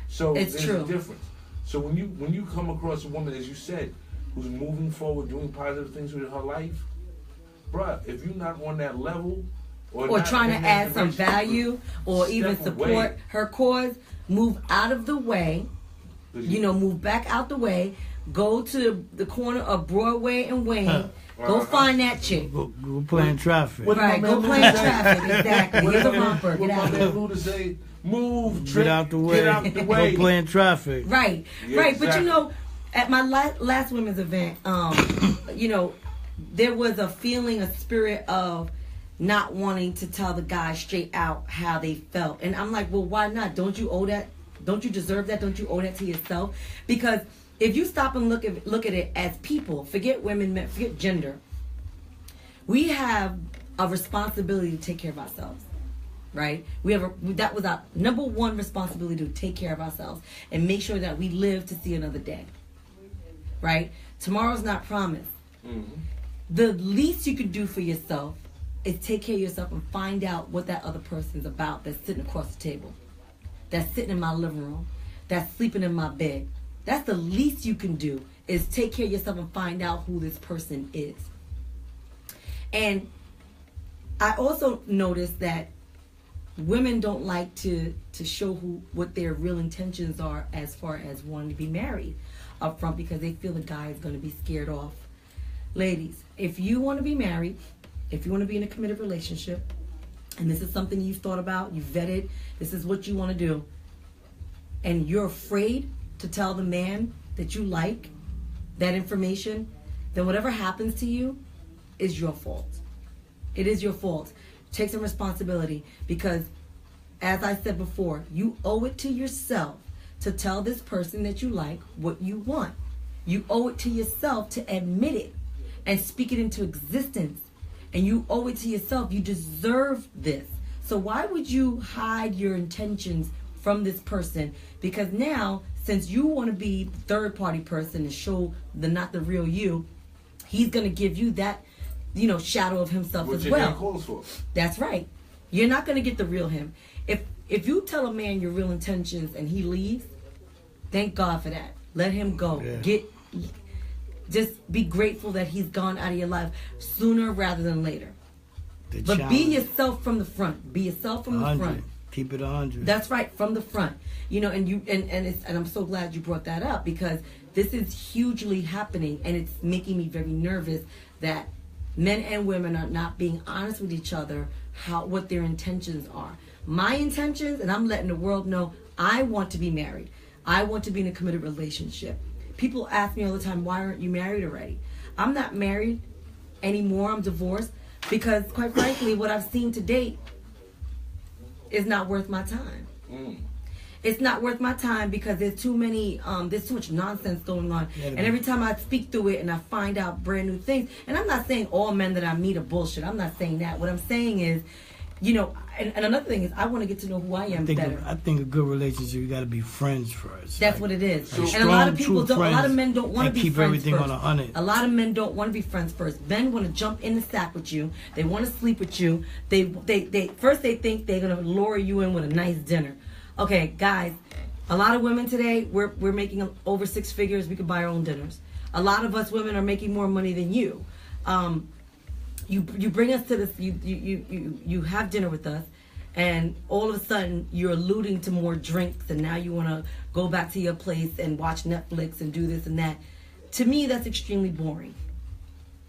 So It's there's true. a difference. So when you come across a woman, as you said, who's moving forward, doing positive things with her life, bruh, if you're not on that level, Or not trying to in that add some direction, value or step even away. support her cause, move out of the way. Move back out the way. Go to the corner of Broadway and Wayne. Go find that chick. Go play in traffic. Right, go play in traffic. Exactly. Here's a romper. Get out. Luda say, move, Get trick, out the way. Get out the way. Go play in traffic. Right, Yeah, right. But exactly. at my last women's event, there was a feeling, a spirit of not wanting to tell the guy straight out how they felt. And I'm like, well, why not? Don't you owe that? Don't you deserve that? Don't you owe that to yourself? Because if you stop and look at it as people, forget women, men, forget gender, we have a responsibility to take care of ourselves. Right? That was our number one responsibility, to take care of ourselves and make sure that we live to see another day. Right? Tomorrow's not promised. The least you could do for yourself is take care of yourself and find out what that other person's about that's sitting across the table, that's sitting in my living room, that's sleeping in my bed. That's the least you can do, is take care of yourself and find out who this person is. And I also noticed that women don't like to show what their real intentions are as far as wanting to be married up front, because they feel the guy is going to be scared off. Ladies, if you want to be married, if you want to be in a committed relationship, and this is something you've thought about, you've vetted, this is what you want to do, and you're afraid to tell the man that you like that information, then whatever happens to you is your fault. It is your fault. Take some responsibility, because as I said before, you owe it to yourself to tell this person that you like what you want. You owe it to yourself to admit it and speak it into existence. And you owe it to yourself. You deserve this. So why would you hide your intentions from this person? Because now, since you want to be the third party person and show not the real you, he's going to give you that, shadow of himself as well. Calls for. That's right. You're not going to get the real him. If you tell a man your real intentions and he leaves, thank God for that. Let him go. Yeah. Just be grateful that he's gone out of your life sooner rather than later. But challenge. be yourself from the front. Be yourself from the 100. front. Keep it 100. That's right, from the front. And I'm so glad you brought that up, because this is hugely happening, and it's making me very nervous that men and women are not being honest with each other what their intentions are. My intentions, and I'm letting the world know, I want to be married. I want to be in a committed relationship. People ask me all the time, why aren't you married already? I'm not married anymore. I'm divorced, because quite frankly, what I've seen to date is not worth my time. It's not worth my time, because there's too much nonsense going on. And every time I speak through it and I find out brand new things, and I'm not saying all men that I meet are bullshit. I'm not saying that. What I'm saying is, and another thing is, I want to get to know who I am better. I think a good relationship, you got to be friends first. That's what it is. Like And a lot of strong, people true don't. A lot of friends men don't want to and be keep friends everything first. on 100. A lot of men don't want to be friends first. Men want to jump in the sack with you. They want to sleep with you. They first they think they're gonna lure you in with a nice dinner. Okay, guys. A lot of women today, we're making over 6 figures. We could buy our own dinners. A lot of us women are making more money than you. You bring us to this. You have dinner with us, and all of a sudden you're alluding to more drinks, and now you want to go back to your place and watch Netflix and do this and that. To me, that's extremely boring.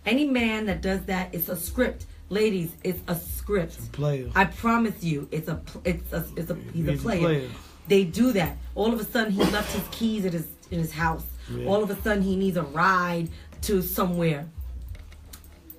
Any man that does that, it's a script. Ladies, it's a script. It's a player. I promise you, he's a player. player. They do that. All of a sudden, he left his keys in his house. Yeah. All of a sudden, he needs a ride to somewhere.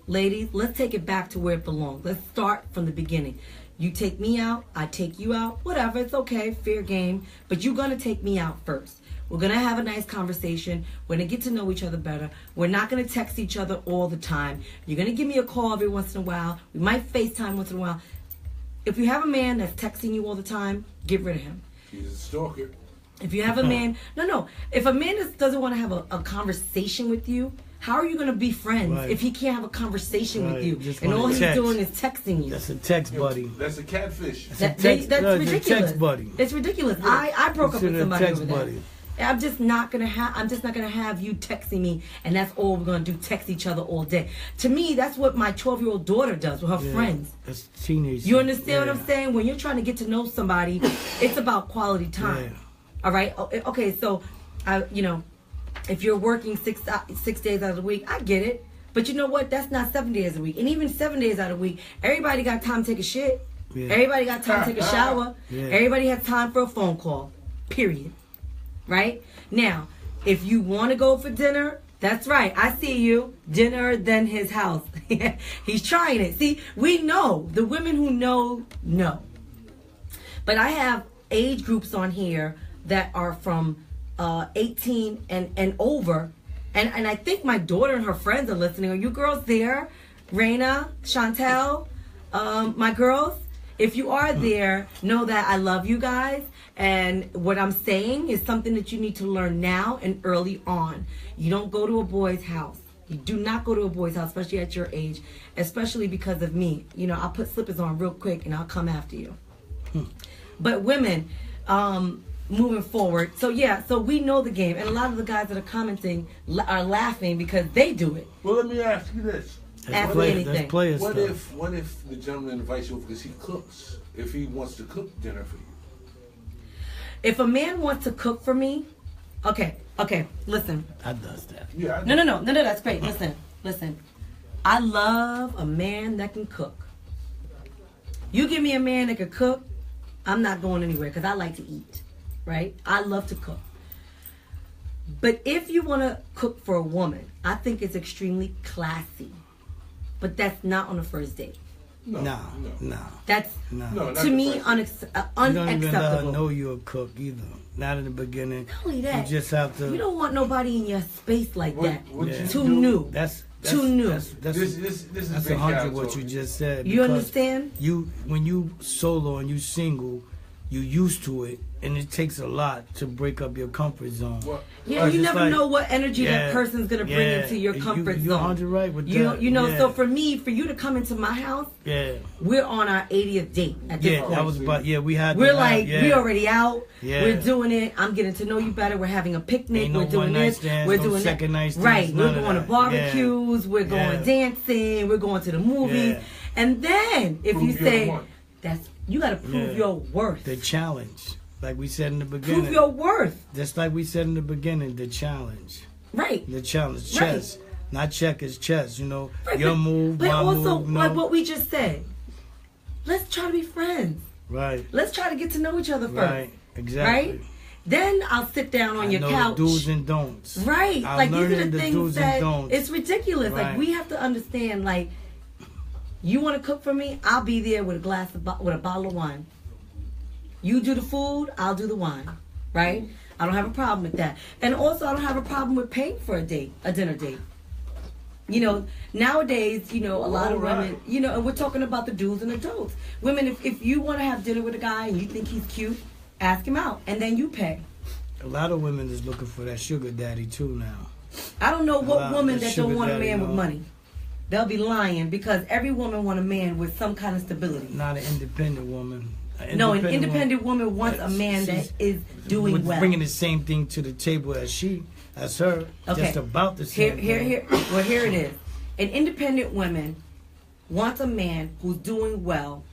Ladies, let's take it back to where it belongs. Let's start from the beginning. You take me out, I take you out, whatever, it's okay, fair game. But you're going to take me out first. We're going to have a nice conversation. We're going to get to know each other better. We're not going to text each other all the time. You're going to give me a call every once in a while. We might FaceTime once in a while. If you have a man that's texting you all the time, get rid of him. He's a stalker. If you have a man, no. If a man doesn't want to have a conversation with you, how are you going to be friends if he can't have a conversation with you and all he's doing is texting you? That's a text buddy. That's a catfish. That's ridiculous. It's a text buddy. It's ridiculous. I broke up with somebody over that. Buddy. I'm just not gonna have you texting me, and that's all we're gonna do. Text each other all day. To me, that's what my 12-year-old daughter does with her friends. That's teenage. You understand what I'm saying? When you're trying to get to know somebody, it's about quality time. Yeah. All right. Okay. So, if you're working 6 days out of the week, I get it. But you know what? That's not 7 days a week, and even 7 days out of the week, everybody got time to take a shit. Yeah. Everybody got time to take a shower. Yeah. Everybody has time for a phone call. Period. Right? Now, if you want to go for dinner, that's right. I see you. Dinner, then his house. He's trying it. See, we know. The women who know. But I have age groups on here that are from 18 and over. And I think my daughter and her friends are listening. Are you girls there? Raina, Chantel, my girls? If you are there, know that I love you guys. And what I'm saying is something that you need to learn now and early on. You don't go to a boy's house. You do not go to a boy's house, especially at your age, especially because of me. I'll put slippers on real quick and I'll come after you. But women, moving forward. So we know the game. And a lot of the guys that are commenting are laughing because they do it. Well, let me ask you this. Ask me anything. What if the gentleman invites you over because he cooks? If he wants to cook dinner for you? If a man wants to cook for me, okay, listen. I does that. Yeah. No, that's great. Listen. I love a man that can cook. You give me a man that can cook, I'm not going anywhere because I like to eat, right? I love to cook. But if you want to cook for a woman, I think it's extremely classy. But that's not on the first date. No. That's to me unacceptable. You don't even let her know you're a cook either. Not in the beginning. Not only that, you just have to. You don't want nobody in your space like that. Too do? New. That's too new. This is 100 what you just said. You understand? When you solo and you single, you used to it, and it takes a lot to break up your comfort zone. You never know what energy that person's gonna bring into your comfort zone. You're 100 right with that. So for you to come into my house, we're on our 80th date at this point. That was about we're already out. Yeah. We're doing it. I'm getting to know you better. We're having a picnic. We're doing this. We're doing second night stands, right. We're going to barbecues. We're going dancing. We're going to the movies. Yeah. And then if you say you got to prove your worth. The challenge. Like we said in the beginning. Prove your worth. Just like we said in the beginning, the challenge. Right. The challenge. Chess. Right. Not checkers, chess. Your move, but my also, move. like what we just said. Let's try to be friends. Right. Let's try to get to know each other first. Right. Exactly. Right? Then I'll sit down on your couch. Do's and don'ts. Right. Like these are the things that it's ridiculous. Right. Like we have to understand, like, you want to cook for me? I'll be there with a bottle of wine. You do the food, I'll do the wine, right? I don't have a problem with that. And also, I don't have a problem with paying for a dinner date. Nowadays, a lot of women, and we're talking about the do's and the don'ts. Women, if you want to have dinner with a guy and you think he's cute, ask him out, and then you pay. A lot of women is looking for that sugar daddy, too, now. I don't know what woman that don't want a man with money. They'll be lying because every woman wants a man with some kind of stability. Not an independent woman. An independent woman wants a man that is doing well. Bringing the same thing to the table as her. Okay. Just about the same thing. Well, here it is. An independent woman wants a man who's doing well.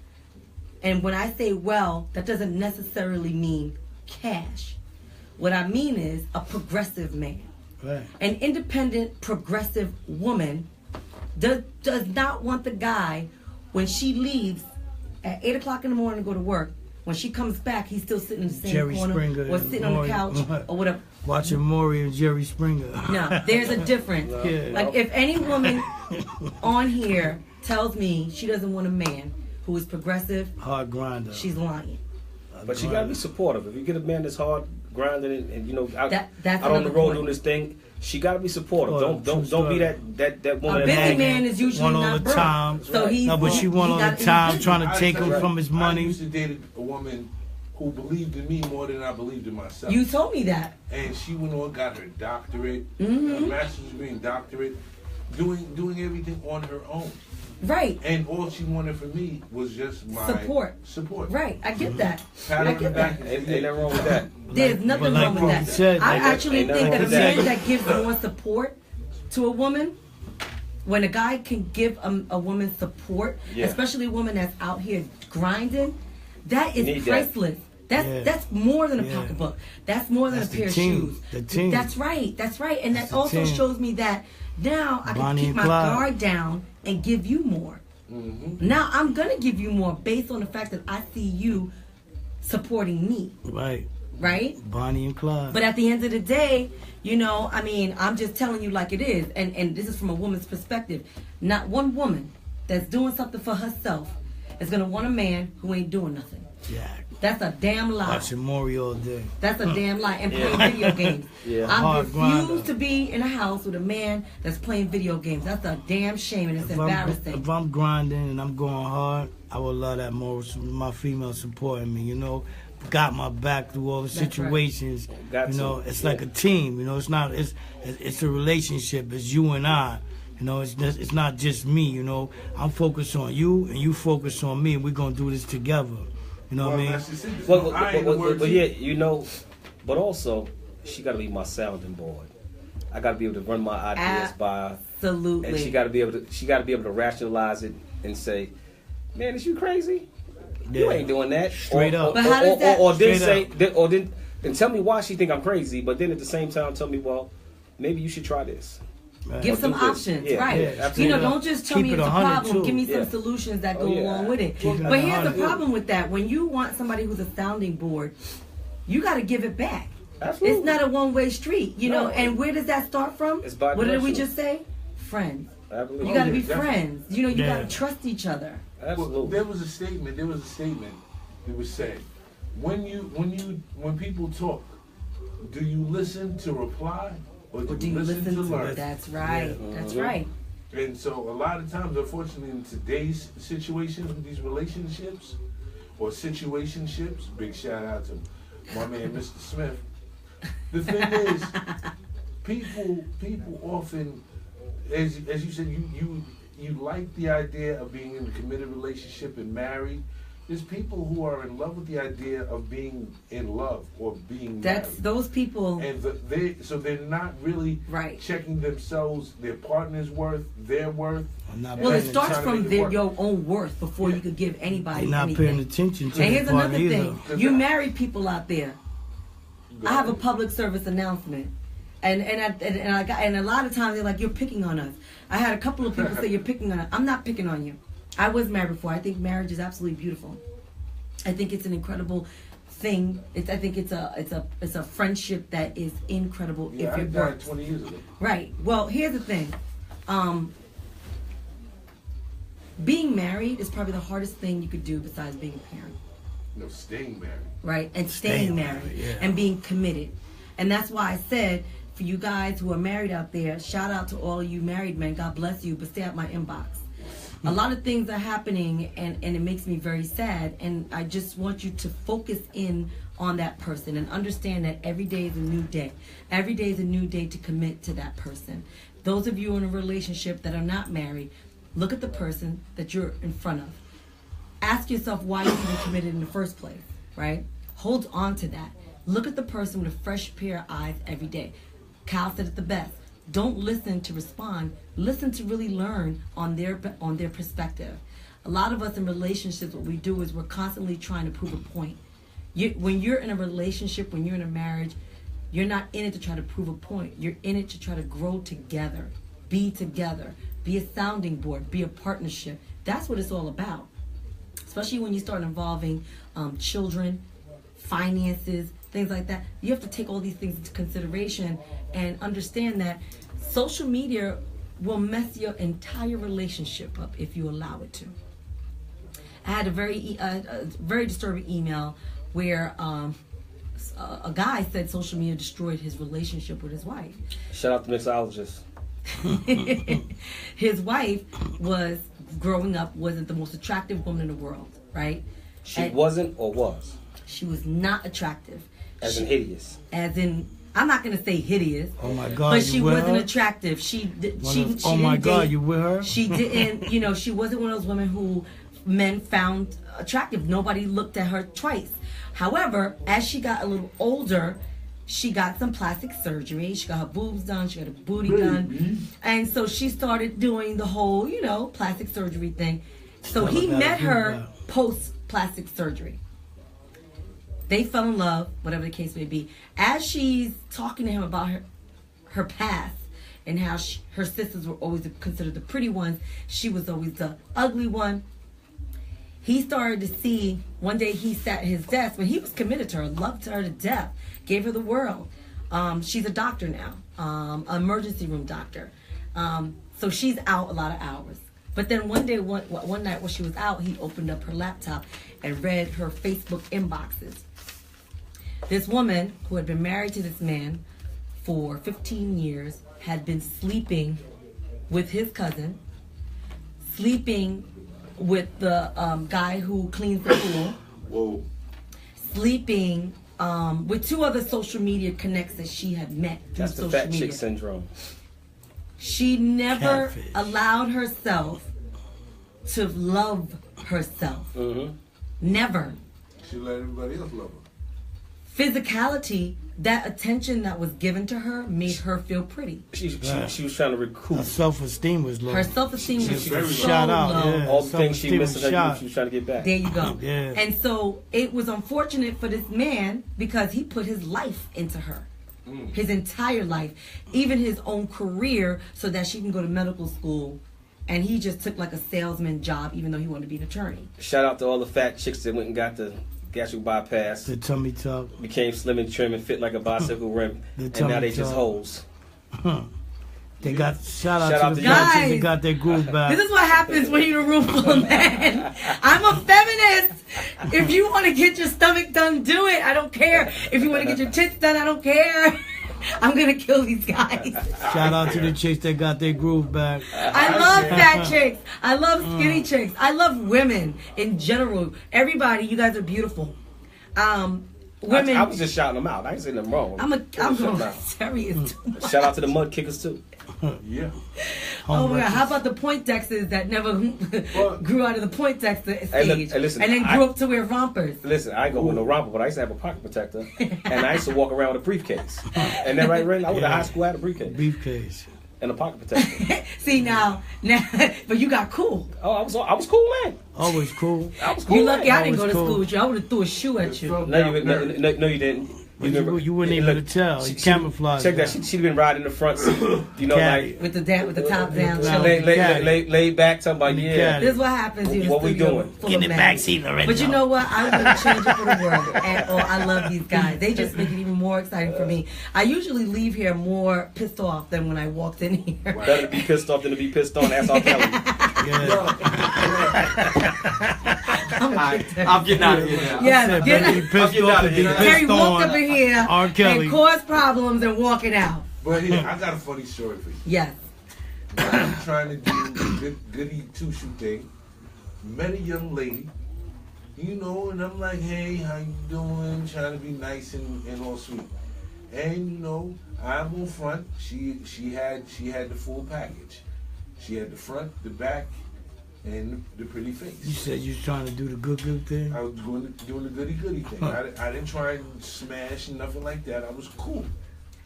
And when I say well, that doesn't necessarily mean cash. What I mean is a progressive man. Right. An independent, progressive woman does not want the guy when she leaves at 8 o'clock in the morning to go to work. When she comes back, he's still sitting in the same Jerry corner Springer or sitting on the couch or whatever. Watching Maury and Jerry Springer. No, there's a difference. Like if any woman on here tells me she doesn't want a man who is progressive, hard grinder, she's lying. But she gotta be supportive. If you get a man that's hard grinding and you know out that's on the road point. doing this thing, she gotta be supportive. Don't be that woman. A busy man is usually one not all the broke. time. So he's No, but she won all the time trying to take him from his I money. used to date a woman who believed in me more than I believed in myself. You told me that. And she went on, got her doctorate, Mm-hmm. a master's degree and doctorate, doing everything on her own. Right. And all she wanted from me was just my support. Right. I get that. Pat her I on the get back. that. Ain't nothing wrong with that. There's nothing like wrong with Brooke that. said, I ain't actually nothing think wrong that a with that. man that gives more support to a woman, when a guy can give a woman support, Yeah. especially a woman that's out here grinding, that You is need that. priceless. That's more than a Yeah. pocketbook. That's more than That's a pair the of team. shoes. The team. That's right. That's right. And That's that the also team. shows me that now I can Bonnie keep and my Clyde. guard down and give you more. Now I'm gonna give you more based on the fact that I see you supporting me, Right. right? Bonnie and Clyde. But at the end of the day, you know, I mean, I'm just telling you like it is, and this is from a woman's perspective. Not one woman that's doing something for herself is gonna want a man who ain't doing nothing. yeah. That's a damn lie. Watching Maury all day. That's a damn lie. And playing video games. Yeah. I Hard refuse grinder. to be in a house with a man that's playing video games. That's a damn shame, and it's embarrassing. If I'm grinding and I'm going hard, I would love that more. My female supporting me, you know, got my back through all the That's right. situations. Got you know, to. it's Yeah. like a team. You know, it's not. It's a relationship. It's you and I. You know, it's not just me. You know, I'm focused on you and you focus on me, and we're gonna do this together. You know what I mean? That's just it. But yeah, you know, but also she got to be my sounding board. I got to be able to run my ideas by her, Absolutely. and she got to be able to rationalize it and say, "Man, is you crazy? You Yeah. ain't doing that." Straight up. But how does that- or then Straight say, or then tell me why she think I'm crazy, but then at the same time tell me, well, maybe you should try this. Right. Give some do this. options, Yeah, right? yeah, You absolutely. know, don't just tell Keep me it it's a 100 problem. too. Give me some Yeah. solutions that Oh, go yeah. along with it. Keep it But here's the 100. problem with that: when you want somebody who's a sounding board, you got to give it back. Absolutely. It's not a one-way street, you know. No. And where does that start from? It's What did we bi-directional. just say? Friends. Absolutely. You got to be definitely. friends. You know, you Yeah. got to trust each other. Well, Absolutely. there was a statement that was said, when people talk, do you listen to reply or Or do you listen to learn? That's right. That's Mhm. right. And so a lot of times, unfortunately, in today's situation, these relationships or situationships, big shout out to my man, Mr. Smith. The thing is, people often, as you said, you like the idea of being in a committed relationship and married. There's people who are in love with the idea of being in love or being That's married. those people. And they're not really Right. checking themselves, their partner's worth, their worth. I'm not Well, it paying starts trying to from make it work. your own worth before you could give anybody They're not anything. paying attention to And the here's partner another either. thing: you married people out there. I have a public service announcement, and a lot of times they're like, "You're picking on us." I had a couple of people say, "You're picking on us." I'm not picking on you. I was married before. I think marriage is absolutely beautiful. I think it's an incredible thing. I think it's a friendship that is incredible Yeah, if I it died works. 20 years ago. Right. Well, here's the thing. Being married is probably the hardest thing you could do besides being a parent. No, staying married. Right? And staying married yeah. and being committed. And that's why I said, for you guys who are married out there, shout out to all of you married men. God bless you, but stay out my inbox. A lot of things are happening, and it makes me very sad. And I just want you to focus in on that person and understand that every day is a new day. Every day is a new day to commit to that person. Those of you in a relationship that are not married, look at the person that you're in front of. Ask yourself why you even committed in the first place, right? Hold on to that. Look at the person with a fresh pair of eyes every day. Kyle said it the best. Don't listen to respond. Listen to really learn on their perspective. A lot of us in relationships, what we do is we're constantly trying to prove a point. When you're in a relationship, when you're in a marriage, you're not in it to try to prove a point. You're in it to try to grow together, be a sounding board, be a partnership. That's what it's all about. Especially when you start involving children, finances, things like that. You have to take all these things into consideration and understand that social media will mess your entire relationship up if you allow it to. I had a very disturbing email where a guy said social media destroyed his relationship with his wife. Shout out to mixologist. His wife was growing up wasn't the most attractive woman in the world, right? She wasn't or was? She was not attractive. As in hideous. As in, I'm not gonna say hideous. Oh my God! But she wasn't her? attractive. She Oh my didn't God! date. You with her? She didn't. You know, she wasn't one of those women who men found attractive. Nobody looked at her twice. However, as she got a little older, she got some plastic surgery. She got her boobs done. She got her booty done. And so she started doing the whole, you know, plastic surgery thing. So he met her post plastic surgery. They fell in love, whatever the case may be. As she's talking to him about her past and how her sisters were always considered the pretty ones, she was always the ugly one. He started to see, one day he sat at his desk, when he was committed to her, loved her to death, gave her the world. She's a doctor now, emergency room doctor. So she's out a lot of hours. But then one day, one night when she was out, he opened up her laptop and read her Facebook inboxes. This woman who had been married to this man for 15 years had been sleeping with his cousin, sleeping with the guy who cleans the pool. Whoa. Sleeping with 2 other social media connects that she had met through That's the social fat media. chick syndrome. She never Catfish. allowed herself to love herself. Mm-hmm. Never. She let everybody else love her. Physicality, that attention that was given to her made her feel pretty. She was trying to recoup Her self-esteem was low. Her self-esteem was so Shout out, low. yeah. all the things she Self-esteem missed in her shot. youth. She was trying to get back. There you go. Yeah. And so it was unfortunate for this man because he put his life into her. His entire life. Even his own career so that she can go to medical school. And he just took like a salesman job even though he wanted to be an attorney. Shout out to all the fat chicks that went and got the gastric bypass, The tummy tuck. became slim and trim and fit like a bicycle rim, The and now they tummy just tuck. hoes. They got shout out Shout to out the to fat you. chicks that got their groove back. This is what happens when you're in a room full of men. I'm a feminist. If you want to get your stomach done, do it. I don't care. If you want to get your tits done, I don't care. I'm going to kill these guys. Shout out to the chicks that got their groove back. I love fat chicks. I love skinny chicks. I love women in general. Everybody, you guys are beautiful. Women. I was just shouting them out. I ain't saying them wrong. I'm Just going shouting them out. serious too much. Shout out to the mud kickers too. Yeah. Oh my God! How about the Poindexters that never grew out of the Poindexter stage, hey, listen, and then grew up to wear rompers? Listen, I ain't go with no romper, but I used to have a pocket protector, and I used to walk around with a briefcase. And then right, I went to high school, I had a briefcase Briefcase. and a pocket protector. See now, but you got cool. Oh, I was cool, man. Always cool. I was cool. You lucky man. I didn't go to cool. school with you. I would have threw a shoe at you. No, you didn't. You wouldn't even tell. You camouflaged. Check that. She'd been riding in the front seat. You know, Caddy. like With the top down. Yeah. chilling. laid back, talking about yeah. Caddy. This is what happens. In What we doing? Get in the backseat, Lorenzo. But you know what? I wouldn't change it for the world at all. I love these guys. They just make it even more exciting for me. I usually leave here more pissed off than when I walked in here. Better to be pissed off than to be pissed on. That's R. Kelly. Yeah. I'm getting out of here now. Yes, Said get better be it. pissed getting off out than of be here. Terry pissed walked on. up in here R. Kelly. and caused problems and walking out. But here, I got a funny story for you. Yes. I'm trying to do the goody two-shoe thing. Met a young lady, you know, and I'm like, hey, how you doing? Trying to be nice and all sweet. And you know, I'm on front. She had the full package. She had the front, the back, and the pretty You face. said you was trying to do the good thing. I was doing the goody thing. I didn't try and smash and nothing like that. I was cool.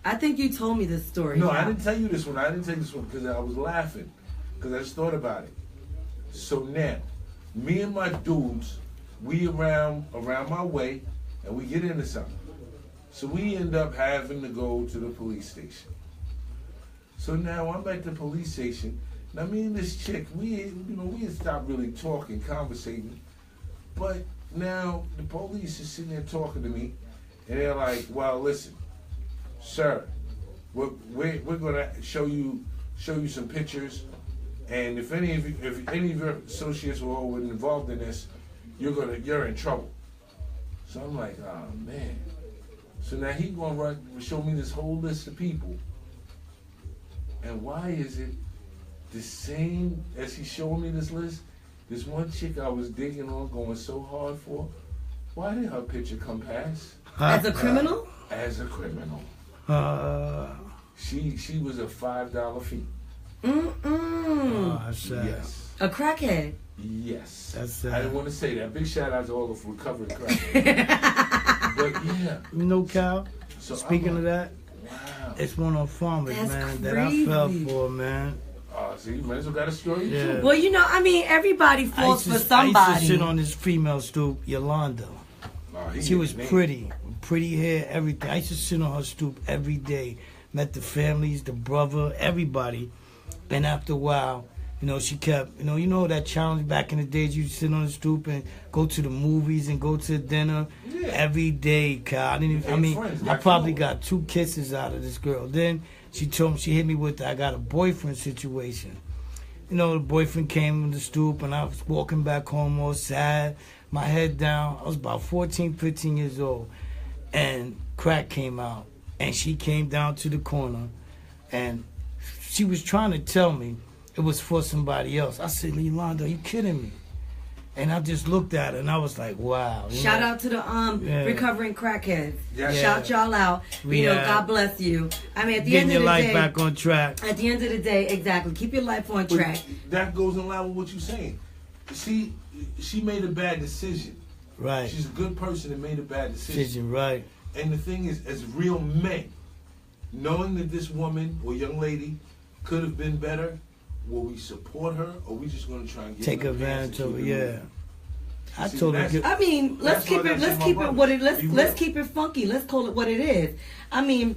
I think you told me this story. No, yeah. I didn't tell you this one. I didn't tell you this one because I was laughing. Because I just thought about it. So now, me and my dudes, we around my way, and we get into something. So we end up having to go to the police station. So now I'm at the police station. Now me and this chick, we had stopped really talking, conversating. But now the police is sitting there talking to me, and they're like, "Well, listen, sir, we're going to show you some pictures, and if any of your associates were involved in this, you're in trouble." So I'm like, oh man. So now he gonna show me this whole list of people. And why is it the same as he's showing me this list? This one chick I was digging on, going so hard for, why did her picture come past? As a criminal? As a criminal. She was a $5 fee. That's sad. Yes. A crackhead. Yes. That's sad. I didn't want to say that. Big shout out to all of recovering crackheads. But yeah. You know, Cal, So speaking of that, wow. it's one of farmers, That's man, that I crazy. fell for, man. See, you might as well got a story Yeah. too. Well, you know, I mean, everybody falls for I used somebody. to sit on this female stoop, Yolanda. She was pretty hair, everything. I used to sit on her stoop every day. Met the families, the brother, everybody. And after a while, you know, she kept, you know that challenge back in the days, you sit on the stoop and go to the movies and go to dinner every day, Kyle. I probably got 2 kisses out of this girl. Then she told me, she hit me with, I got a boyfriend situation. You know, the boyfriend came on the stoop and I was walking back home all sad, my head down. I was about 14, 15 years old. And crack came out. And she came down to the corner and she was trying to tell me it was for somebody else. I said, Yolanda, are you kidding me? And I just looked at her and I was like, wow. Shout out to the recovering crackheads. Yeah. Shout y'all out. You know, God bless you. I mean, at the end of the day, getting your life back on track. At the end of the day, exactly. Keep your life on track. That goes in line with what you're saying. She made a bad decision. Right. She's a good person that made a bad decision. Right. And the thing is, as real men, knowing that this woman or young lady could have been better, will we support her, or are we just going to try and get take advantage of it? Yeah. I See, told her. I mean, let's keep it let's keep it funky. Let's call it what it is. I mean,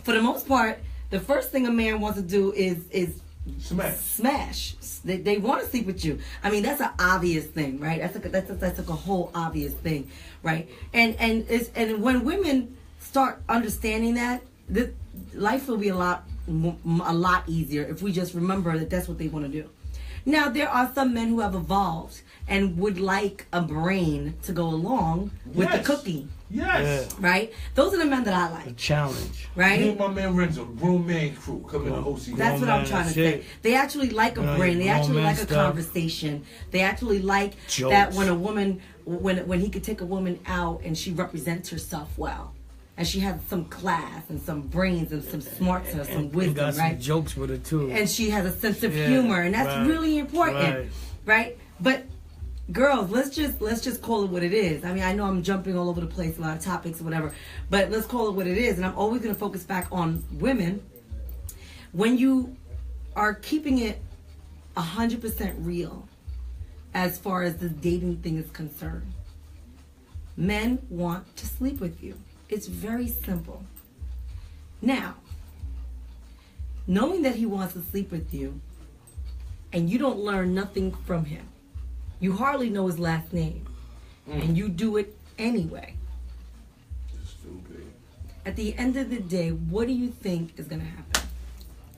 for the most part, the first thing a man wants to do is smash. They want to sleep with you. I mean, that's an obvious thing, right? That's like a whole obvious thing, right? And when women start understanding that, life will be a lot easier if we just remember that that's what they want to do. Now, there are some men who have evolved and would like a brain to go along with the cooking. Yes. Right? Those are the men that I like. A challenge. Right? Me and my man Renzo, Grown Man Crew, coming to host you. That's what I'm trying to say. They actually like a brain. They actually like a conversation. They actually like jokes. That when a woman, when he could take a woman out and she represents herself well. And she has some class and some brains and some smarts and some wisdom, got right? some jokes with her too. And she has a sense of humor, and that's really important, right? But girls, let's just call it what it is. I mean, I know I'm jumping all over the place, a lot of topics or whatever, but let's call it what it is. And I'm always going to focus back on women. When you are keeping it 100% real, as far as the dating thing is concerned, men want to sleep with you. It's very simple. Now, knowing that he wants to sleep with you and you don't learn nothing from him, you hardly know his last name, and you do it anyway. Stupid. At the end of the day, what do you think is going to happen?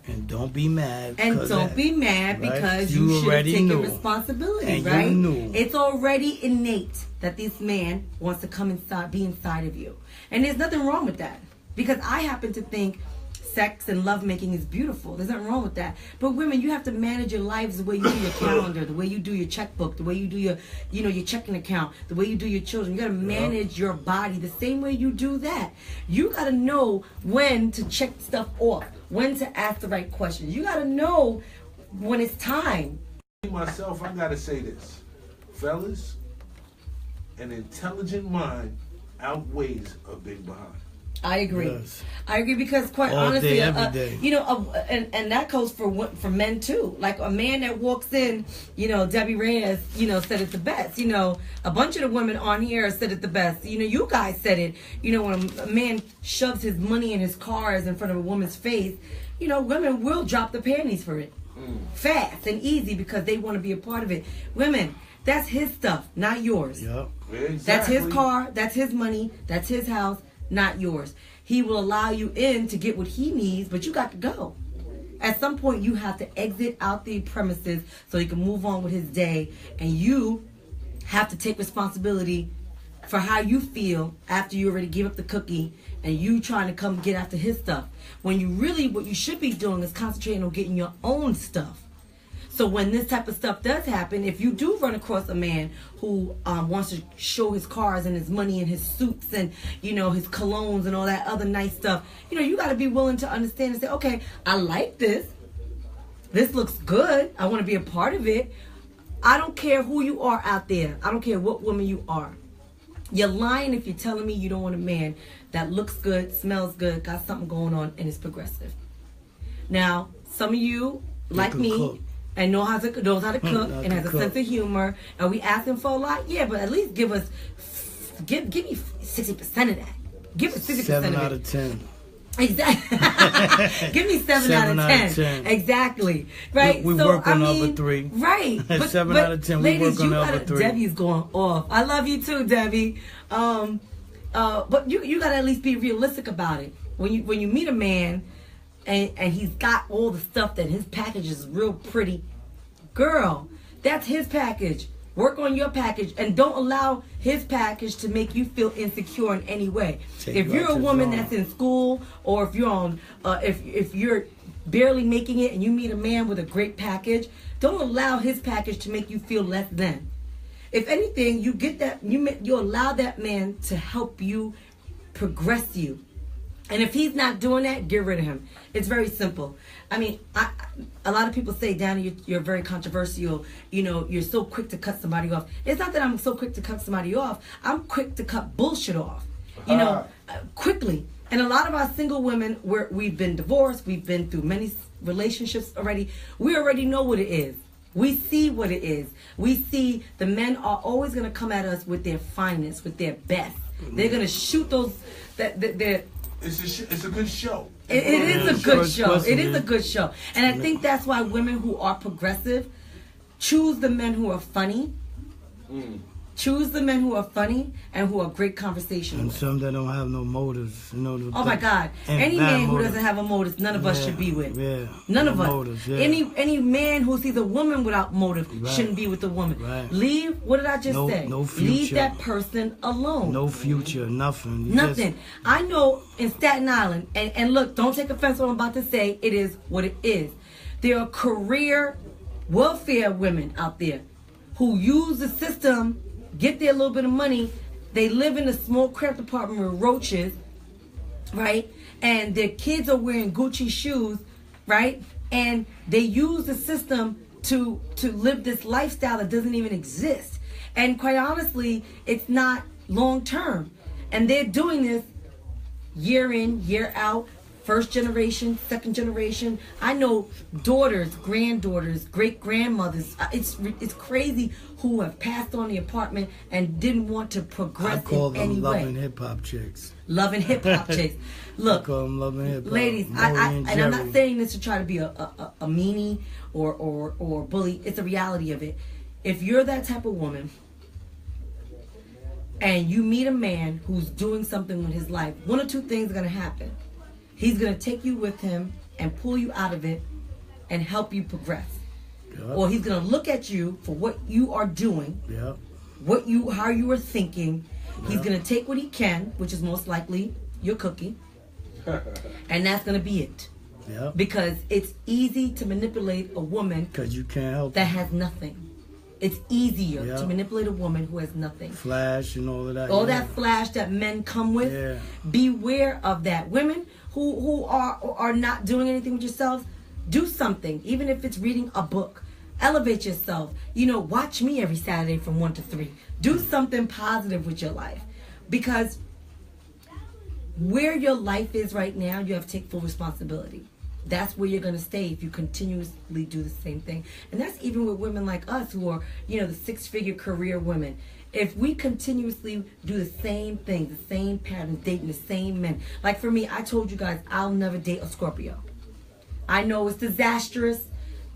And don't be mad. And don't be mad because you should have taken responsibility, and right? You knew. It's already innate that this man wants to come inside, be inside of you. And there's nothing wrong with that. Because I happen to think sex and lovemaking is beautiful. There's nothing wrong with that. But women, you have to manage your lives the way you do your calendar, the way you do your checkbook, the way you do your checking account, the way you do your children. You got to manage your body the same way you do that. You got to know when to check stuff off, when to ask the right questions. You got to know when it's time. Myself, I got to say this. Fellas, an intelligent mind outweighs a big behind. I agree. Yes. I agree because quite All honestly, day, every day. and that goes for men too. Like a man that walks in, Debbie Reyes, said it the best. A bunch of the women on here said it the best. You guys said it. When a man shoves his money in his cars in front of a woman's face, women will drop the panties for it. Fast and easy because they want to be a part of it. Women, that's his stuff, not yours. Yep. Exactly. That's his car, that's his money, that's his house, not yours. He will allow you in to get what he needs, but you got to go. At some point, you have to exit out the premises so he can move on with his day, and you have to take responsibility for how you feel after you already give up the cookie and you trying to come get after his stuff. When you really, what you should be doing is concentrating on getting your own stuff. So when this type of stuff does happen, if you do run across a man who wants to show his cars and his money and his suits and, you know, his colognes and all that other nice stuff, you know, you got to be willing to understand and say, okay, I like this. This looks good. I want to be a part of it. I don't care who you are out there. I don't care what woman you are. You're lying if you're telling me you don't want a man that looks good, smells good, got something going on, and is progressive. Now, some of you, like me, cook. and knows how to cook and has a sense of humor, are we asking for a lot? Yeah, but at least give me 60% of that. Give us 60% of it. 7 out of 10. Exactly. Give me 7 out of 10. Exactly. Right. We work on number 3. Right. But, 7 out of 10. Ladies, we work on number 3. Debbie's going off. I love you too, Debbie. But you gotta at least be realistic about it. When you meet a man and he's got all the stuff that his package is real pretty, girl, that's his package. Work on your package and don't allow his package to make you feel insecure in any way. If you're a woman that's in school, or if you're on, if you're barely making it and you meet a man with a great package, don't allow his package to make you feel less than. If anything, you get that you allow that man to help you progress you. And if he's not doing that, get rid of him. It's very simple. I mean, a lot of people say, Danny, you're very controversial. You know, you're so quick to cut somebody off. It's not that I'm so quick to cut somebody off. I'm quick to cut bullshit off. You know, quickly. And a lot of our single women, we've been divorced. We've been through many relationships already. We already know what it is. We see what it is. We see the men are always going to come at us with their finest, with their best. They're going to shoot those It's a good show. It is a good show. It is a good show. And I think that's why women who are progressive choose the men who are funny. Choose the men who are funny and who are great conversational. And some that don't have no motives. You know, oh my God. Any man who doesn't have a motive, none of us should be with. Yeah. None of us. Motives, yeah. Any man who sees a woman without motive shouldn't be with a woman. Right. Leave, what did I just say? No future. Leave that person alone. No future, nothing. Nothing. I know in Staten Island, and look, don't take offense to what I'm about to say. It is what it is. There are career welfare women out there who use the system, get their little bit of money. They live in a small cramped apartment with roaches, right? And their kids are wearing Gucci shoes, right? And they use the system to live this lifestyle that doesn't even exist. And quite honestly, it's not long term. And they're doing this year in, year out. First generation, second generation. I know daughters, granddaughters, great-grandmothers. It's crazy who have passed on the apartment and didn't want to progress I call in them any way. loving hip-hop chicks. Loving hip-hop chicks. Look, I call them loving hip-hop. ladies, and I'm not saying this to try to be a meanie or bully. It's a reality of it. If you're that type of woman and you meet a man who's doing something with his life, one or two things are going to happen. He's going to take you with him and pull you out of it and help you progress. Yep. Or he's going to look at you for what you are doing, Yep. how you are thinking. Yep. He's going to take what he can, which is most likely your cookie, and that's going to be it. Yep. Because it's easy to manipulate a woman Because you can't help that has nothing. It's easier Yep. to manipulate a woman who has nothing. Flash and all of that. All that flash that men come with. Yeah. Beware of that. Women who are not doing anything with yourselves, do something. Even if it's reading a book. Elevate yourself. You know, watch me every Saturday from 1 to 3. Do something positive with your life. Because where your life is right now, you have to take full responsibility. That's where you're going to stay if you continuously do the same thing. And that's even with women like us who are, you know, the 6-figure career women. If we continuously do the same thing, the same patterns, dating the same men. Like for me, I told you guys, I'll never date a Scorpio. I know it's disastrous.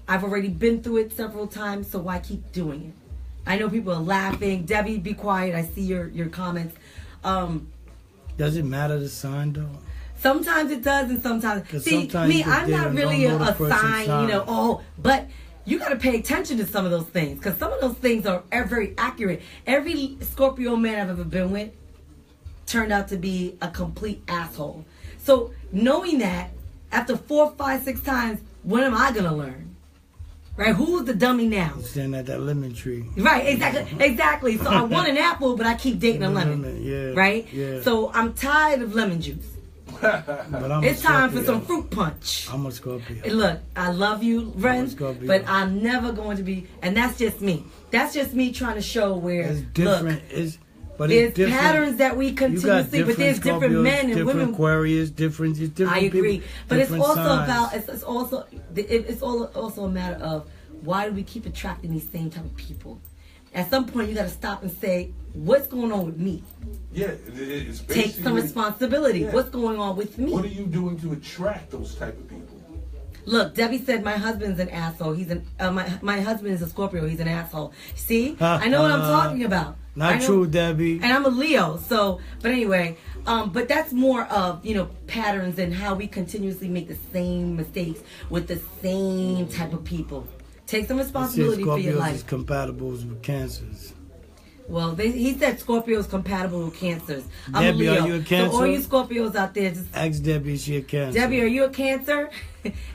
I've already been through it several times, so why keep doing it? I know people are laughing. Debbie, be quiet. I see your comments. Does it matter the sign, though? Sometimes it does, and sometimes. See, sometimes me, I'm not really a sign, you know. Oh, but you got to pay attention to some of those things, because some of those things are very accurate. Every Scorpio man I've ever been with turned out to be a complete asshole. So knowing that, after 4, 5, 6 times, when am I gonna learn? Right? Who's the dummy now? Standing at that lemon tree. Right, exactly. So I want an apple, but I keep dating a lemon. Yeah. Right? Yeah. So I'm tired of lemon juice. But It's time for some fruit punch. I'm a Scorpio. And look, I love you, Ren, Scorpio. but I'm never going to be, and that's just me. That's just me trying to show where, It's different. look, But there's it's different. patterns that we You got continuously, but there's different Scorpios, men and different women. Aquarius, different people. I agree, but it's different also signs. about it's also a matter of why do we keep attracting these same type of people? At some point, you got to stop and say, what's going on with me? Yeah, it's Take basically some responsibility. Yeah. What's going on with me? What are you doing to attract those type of people? Look, Debbie said my husband's an asshole. He's an my husband is a Scorpio. He's an asshole. See, I know what I'm talking about. Not true, Debbie. And I'm a Leo, so. But anyway, but that's more of patterns and how we continuously make the same mistakes with the same type of people. Take some responsibility for your Scorpios life. is compatible with Cancers. Well, he said Scorpio's compatible with Cancers. I'm Debbie, a Leo. are you a Cancer? So all you Scorpios out there, just Ask Debbie, is she a Cancer? Debbie, are you a Cancer?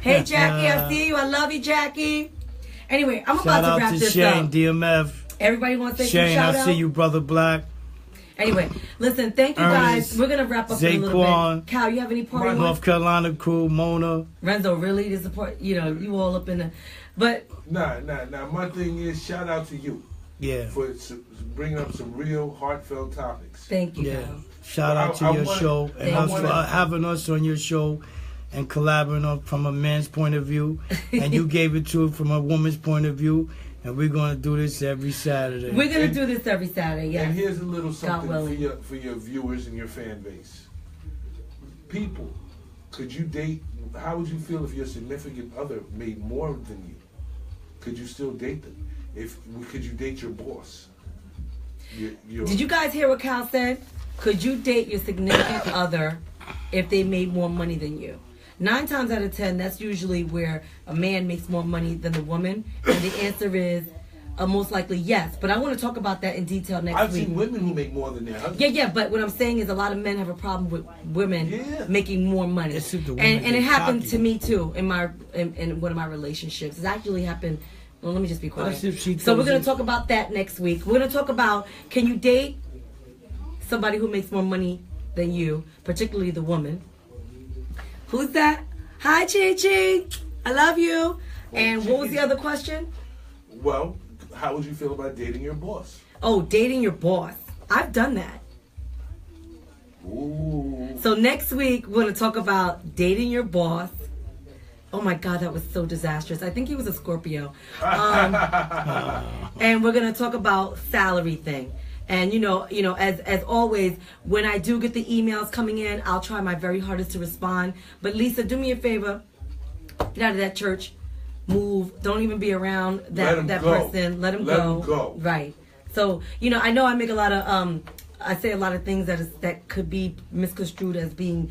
Hey, Jackie, I see you. I love you, Jackie. Anyway, I'm Shout about to out wrap to this Shane, up. DMF. Everybody wants to say Shane, some shout I out? see you, Brother Black. Anyway, listen, thank you Ernest, guys. We're going to wrap up in a little Zaquan, bit. Cal, you have any party North words? Carolina crew, Mona. Renzo, really? To support, you all up in the... But, Nah. My thing is, shout out to you Yeah. for bringing up some real heartfelt topics. thank you, Yeah. Cal. Shout out to I your wanna- show and I us for wanna- having us on your show and collaborating on from a man's point of view. And you gave it to it from a woman's point of view. And we're going to do this every Saturday. We're going to do this every Saturday, And yes. here's a little something for willing. your viewers and your fan base. People, could you date? How would you feel if your significant other made more than you? Could you still date them? Could you date your boss? Did you guys hear what Cal said? Could you date your significant other if they made more money than you? 9 times out of 10, that's usually where a man makes more money than the woman. And the answer is most likely yes. But I want to talk about that in detail next I've week. seen women who make more than their husbands. Yeah, but what I'm saying is a lot of men have a problem with women Yeah. making more money. It's just the women And it get happened cocky. to me too in one of my relationships. It's actually happened. Well, let me just be quiet. What if she So we're goes going in- to talk about that next week. We're going to talk about, can you date somebody who makes more money than you, particularly the woman? Who's that? Hi, Chi Chi. I love you. And what was the other question? Well, how would you feel about dating your boss? Oh, dating your boss. I've done that. Ooh. So next week, we're going to talk about dating your boss. Oh my God, that was so disastrous. I think he was a Scorpio. And we're going to talk about salary thing. And as always, when I do get the emails coming in, I'll try my very hardest to respond. But Lisa, do me a favor. Get out of that church. Move. Don't even be around Let 'em that go. person. Let him Let go. 'em go. Right. So, I know I make a lot of I say a lot of things that could be misconstrued as being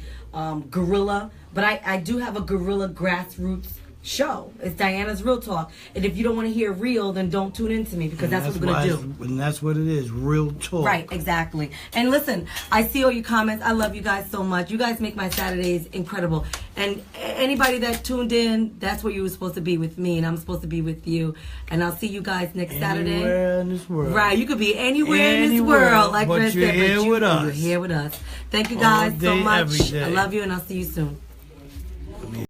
guerrilla, but I do have a guerrilla grassroots show. It's Diana's Real Talk. And if you don't want to hear real, then don't tune in to me, because that's what we're going to do. And that's what it is, real talk. Right, exactly. And listen, I see all your comments. I love you guys so much. You guys make my Saturdays incredible. And anybody that tuned in, that's where you were supposed to be with me, and I'm supposed to be with you. And I'll see you guys next Saturday. Anywhere in this world. Right, you could be anywhere in this Anywhere, world, like but Red you're said, here but with us. You're here with us. Thank you All guys so day, much. every day. I love you, and I'll see you soon.